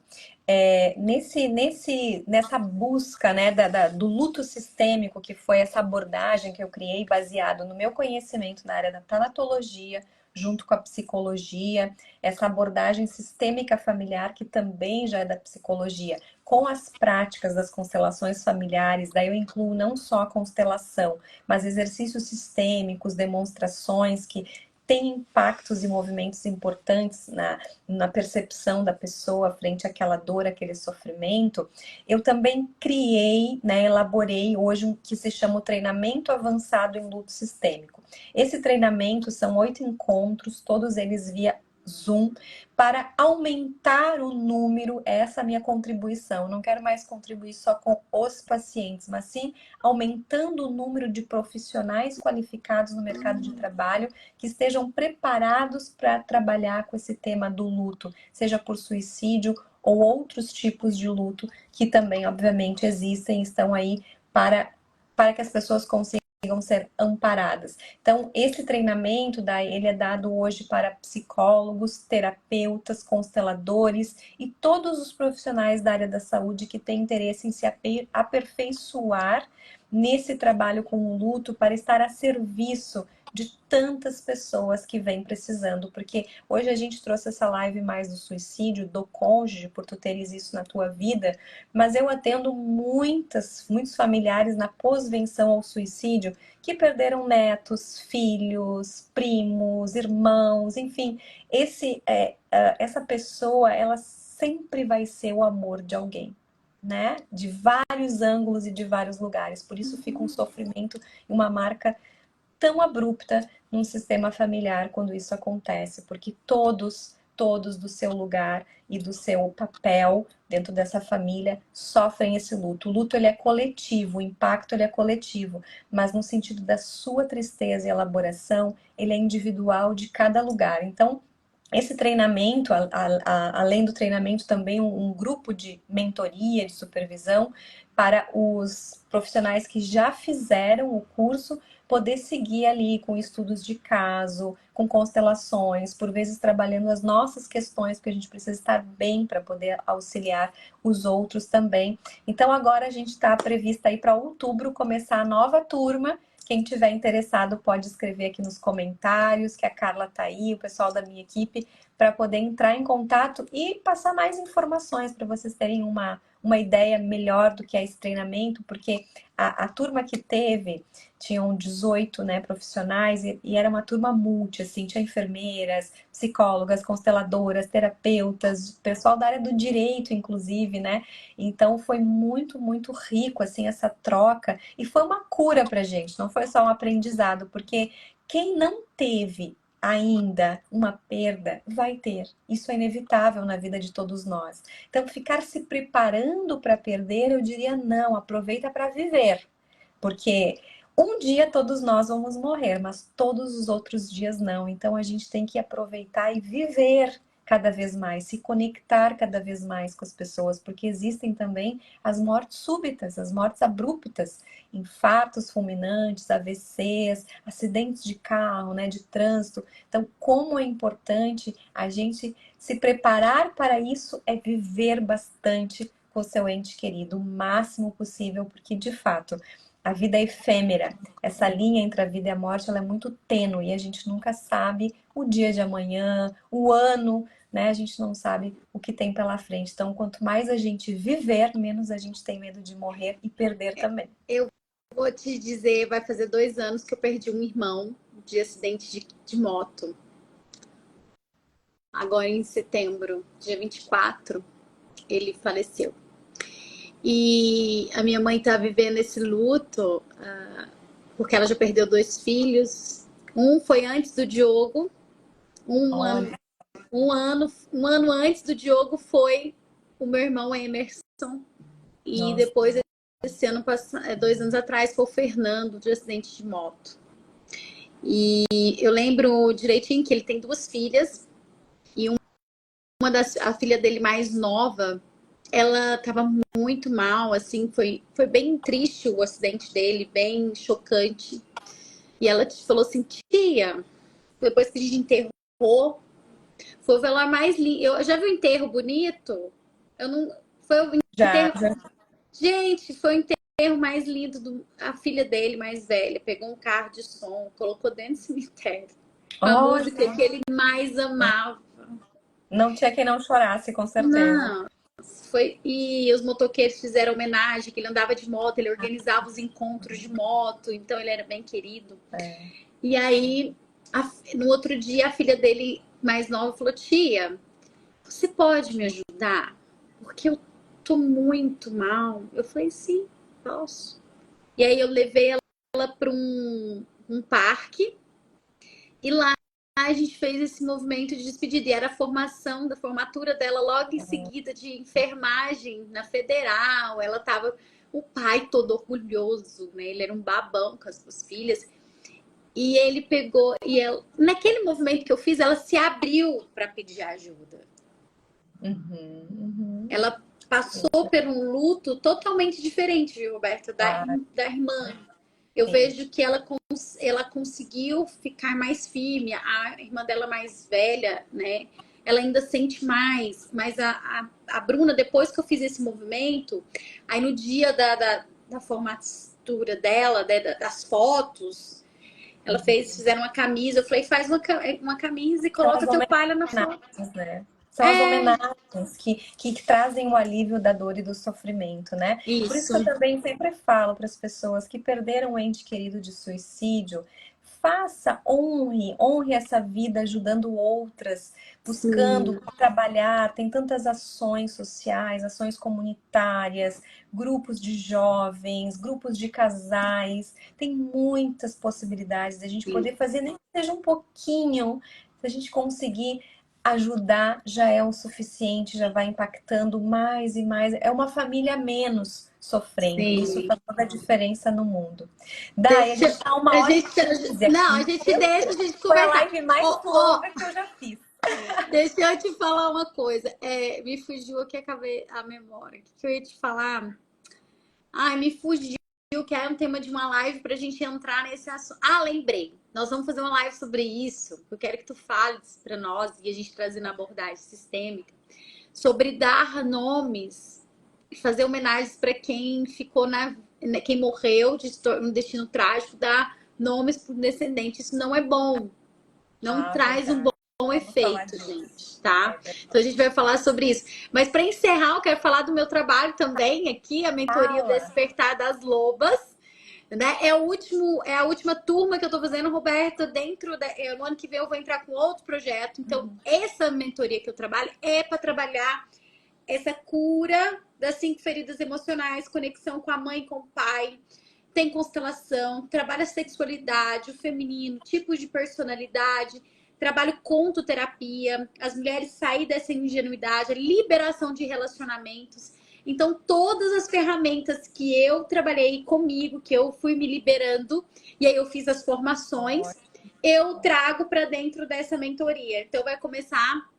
nessa busca, né, do luto sistêmico, que foi essa abordagem que eu criei baseado no meu conhecimento na área da tanatologia, junto com a psicologia, essa abordagem sistêmica familiar, que também já é da psicologia, com as práticas das constelações familiares, daí eu incluo não só a constelação, mas exercícios sistêmicos, demonstrações que têm impactos e movimentos importantes na percepção da pessoa frente àquela dor, aquele sofrimento. Eu também criei, né, elaborei hoje um que se chama o treinamento avançado em luto sistêmico. Esse treinamento são 8 encontros, todos eles via Zoom, para aumentar o número, essa é a minha contribuição. Eu não quero mais contribuir só com os pacientes, mas sim aumentando o número de profissionais qualificados no mercado de trabalho que estejam preparados para trabalhar com esse tema do luto, seja por suicídio ou outros tipos de luto que também, obviamente, existem e estão aí para que as pessoas consigam ser amparadas. Então, esse treinamento ele é dado hoje para psicólogos, terapeutas, consteladores e todos os profissionais da área da saúde que têm interesse em se aperfeiçoar nesse trabalho com o luto para estar a serviço de tantas pessoas que vêm precisando, porque hoje a gente trouxe essa live mais do suicídio, do cônjuge, por tu teres isso na tua vida, mas eu atendo muitos familiares na pós-venção ao suicídio que perderam netos, filhos, primos, irmãos, enfim, essa pessoa, ela sempre vai ser o amor de alguém. né? De vários ângulos e de vários lugares. Por isso fica um sofrimento e uma marca tão abrupta num sistema familiar quando isso acontece, porque todos do seu lugar e do seu papel dentro dessa família sofrem esse luto. O luto ele é coletivo, o impacto ele é coletivo, mas no sentido da sua tristeza e elaboração, ele é individual de cada lugar. Então, esse treinamento, além do treinamento, também um grupo de mentoria, de supervisão para os profissionais que já fizeram o curso poder seguir ali com estudos de caso, com constelações, por vezes trabalhando as nossas questões, porque a gente precisa estar bem para poder auxiliar os outros também. Então agora a gente está prevista aí para outubro começar a nova turma. Quem tiver interessado pode escrever aqui nos comentários, que a Carla tá aí, o pessoal da minha equipe, para poder entrar em contato e passar mais informações para vocês terem uma ideia melhor do que é esse treinamento, porque a turma que teve, tinham 18, né, profissionais, e era uma turma multi, assim, tinha enfermeiras, psicólogas, consteladoras, terapeutas, pessoal da área do direito, inclusive, né? Então foi muito, muito rico, assim, essa troca, e foi uma cura pra gente, não foi só um aprendizado, porque quem não teve ainda uma perda, vai ter. Isso é inevitável na vida de todos nós. Então, ficar se preparando para perder, eu diria não, aproveita para viver. Porque um dia todos nós vamos morrer, mas todos os outros dias não. Então, a gente tem que aproveitar e viver cada vez mais, se conectar cada vez mais com as pessoas, porque existem também as mortes súbitas, as mortes abruptas, infartos fulminantes, AVCs, acidentes de carro, né, de trânsito. Então, como é importante a gente se preparar para isso é viver bastante com o seu ente querido, o máximo possível, porque de fato a vida é efêmera. Essa linha entre a vida e a morte, ela é muito tênue e a gente nunca sabe o dia de amanhã, o ano, né? A gente não sabe o que tem pela frente. Então, quanto mais a gente viver, menos a gente tem medo de morrer e perder também. Eu vou te dizer, vai fazer 2 anos que eu perdi um irmão de acidente de moto. Agora em setembro, dia 24, ele faleceu. E a minha mãe tá vivendo esse luto, porque ela já perdeu 2 filhos. Um foi antes do Diogo, um ano, Olha, um ano antes do Diogo foi o meu irmão Emerson. E nossa, depois, esse ano, 2 anos atrás, foi o Fernando, de acidente de moto. E eu lembro direitinho que ele tem 2 filhas. E a filha dele mais nova, ela estava muito mal, assim, foi bem triste o acidente dele, bem chocante. E ela falou assim, tia, depois que a gente enterrou, foi o velório mais lindo. Eu já vi um enterro bonito? Eu não. Foi o já, enterro. já. Gente, foi o enterro mais lindo a filha dele, mais velha. Pegou um carro de som, colocou dentro do cemitério. A Olha, música que ele mais amava. não tinha quem não chorasse, com certeza. Não. Foi, e os motoqueiros fizeram homenagem, que ele andava de moto, ele organizava os encontros de moto, então ele era bem querido. É. E aí, no outro dia, a filha dele mais nova falou: tia, você pode me ajudar? Porque eu tô muito mal. Eu falei: sim, posso. E aí eu levei ela para um parque e lá a gente fez esse movimento de despedida. E era a formatura dela logo em seguida de enfermagem na Federal. Ela tava, o pai todo orgulhoso, né? Ele era um babão com as 2 filhas. E ele pegou, e ela, naquele movimento que eu fiz, ela se abriu para pedir ajuda. Uhum, uhum. Ela passou por um luto totalmente diferente, viu, Roberta, da irmã. Eu Sim. vejo que ela conseguiu ficar mais firme. A irmã dela mais velha, né? Ela ainda sente mais. Mas a Bruna, depois que eu fiz esse movimento, aí no dia da formatura dela, das fotos, ela fizeram uma camisa. Eu falei, faz uma camisa e São coloca as teu pai lá na foto. homenagens, né? São as homenagens que trazem o alívio da dor e do sofrimento, né? Por isso Isso. que eu também sempre falo para as pessoas que perderam um ente querido de suicídio, faça, honre essa vida ajudando outras, buscando trabalhar. Tem tantas ações sociais, ações comunitárias, grupos de jovens, grupos de casais. Tem muitas possibilidades de a gente poder fazer, nem que seja um pouquinho. Se a gente conseguir ajudar, já é o suficiente, já vai impactando mais e mais. É uma família a menos sofrendo. Isso faz toda a diferença no mundo. Dai, a gente tá uma hora e 15 aqui. Não, a gente deixa a gente Foi a conversar. live mais longa que eu já fiz. Deixa eu te falar uma coisa. Me fugiu aqui a memória. O que eu ia te falar? Ai, me fugiu, que era um tema de uma live pra gente entrar nesse assunto. Ah, lembrei. Nós vamos fazer uma live sobre isso. Eu quero que tu fales pra nós e a gente trazer na abordagem sistêmica sobre dar nomes e fazer homenagens para quem ficou quem morreu de um destino trágico, dar nomes pro descendente. Isso não é bom. Não traz um bom efeito, gente, tá? Então a gente vai falar sobre isso. Mas para encerrar, eu quero falar do meu trabalho também aqui, a mentoria Despertar das Lobas, né? É a última turma que eu tô fazendo, Roberta, no ano que vem eu vou entrar com outro projeto. Então, essa mentoria que eu trabalho é para trabalhar essa cura das 5 feridas emocionais, conexão com a mãe e com o pai. Tem constelação, trabalha a sexualidade, o feminino, tipos de personalidade, trabalho contoterapia, as mulheres sair dessa ingenuidade, a liberação de relacionamentos. Então, todas as ferramentas que eu trabalhei comigo, que eu fui me liberando, e aí eu fiz as formações, eu trago para dentro dessa mentoria. Então, vai começar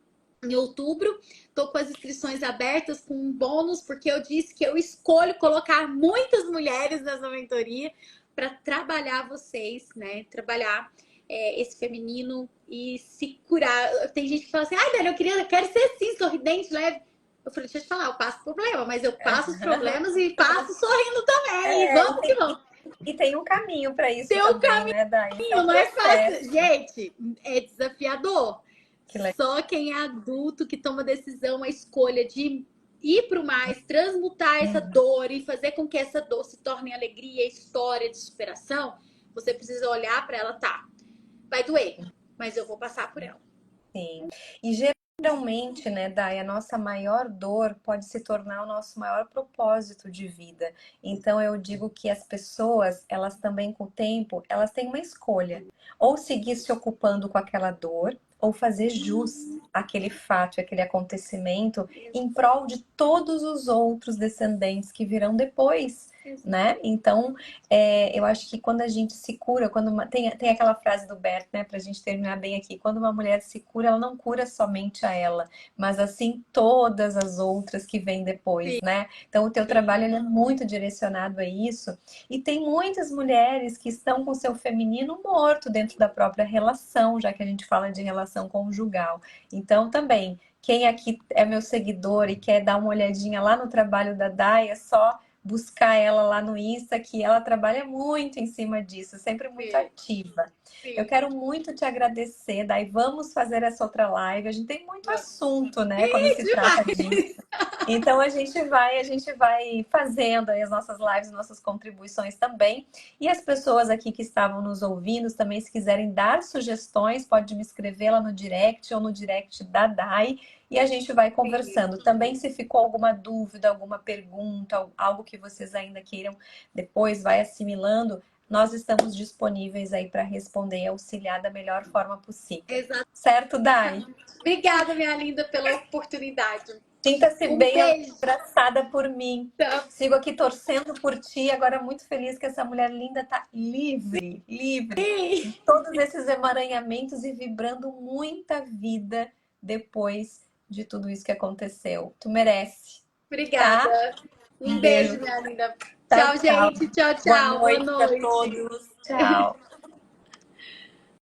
em outubro. Tô com as inscrições abertas com um bônus, porque eu disse que eu escolho colocar muitas mulheres nessa mentoria para trabalhar vocês, né? Trabalhar esse feminino e se curar. Tem gente que fala assim, ai, Dani, eu quero ser assim, sorridente, leve. Eu falei, deixa eu te falar, eu passo problema, mas eu passo os problemas e passo sorrindo também. Vamos que vamos. E tem um caminho para isso tem também, um caminho, né, Dai? Não é fácil. Gente, é desafiador. Só quem é adulto que toma a decisão, a escolha de ir para o mais, transmutar essa dor e fazer com que essa dor se torne alegria, história de superação, você precisa olhar para ela, tá, vai doer, mas eu vou passar por ela. Sim. E geralmente, né, Dai, a nossa maior dor pode se tornar o nosso maior propósito de vida. Então eu digo que as pessoas, elas também com o tempo, elas têm uma escolha. Ou seguir se ocupando com aquela dor, ou fazer jus àquele fato, àquele acontecimento, em prol de todos os outros descendentes que virão depois, né? Então, eu acho que quando a gente se cura, tem aquela frase do Bert, né, pra gente terminar bem aqui, quando uma mulher se cura, ela não cura somente a ela, mas assim todas as outras que vêm depois, né? Então, o teu trabalho ele é muito direcionado a isso, e tem muitas mulheres que estão com seu feminino morto dentro da própria relação, já que a gente fala de relação conjugal. Então, também, quem aqui é meu seguidor e quer dar uma olhadinha lá no trabalho da Dai, é só buscar ela lá no Insta, que ela trabalha muito em cima disso, sempre muito ativa. Eu quero muito te agradecer, Dai. Vamos fazer essa outra live. A gente tem muito assunto, né, quando se trata disso. Então a gente vai fazendo aí as nossas lives, nossas contribuições também. E as pessoas aqui que estavam nos ouvindo, também se quiserem dar sugestões, pode me escrever lá no direct ou no direct da Dai. E a gente vai conversando. Também se ficou alguma dúvida, alguma pergunta, algo que vocês ainda queiram depois, vai assimilando, nós estamos disponíveis aí para responder e auxiliar da melhor forma possível. Exato. Certo, Dai? Obrigada, minha linda, pela oportunidade. Sinta-se bem abraçada por mim. Sigo aqui torcendo por ti. Agora muito feliz que essa mulher linda tá livre de todos esses emaranhamentos e vibrando muita vida depois de tudo isso que aconteceu. Tu merece. Obrigada. Tá? Um beijo, minha linda. Tchau, gente. Tchau, tchau. Boa noite a todos. Tchau.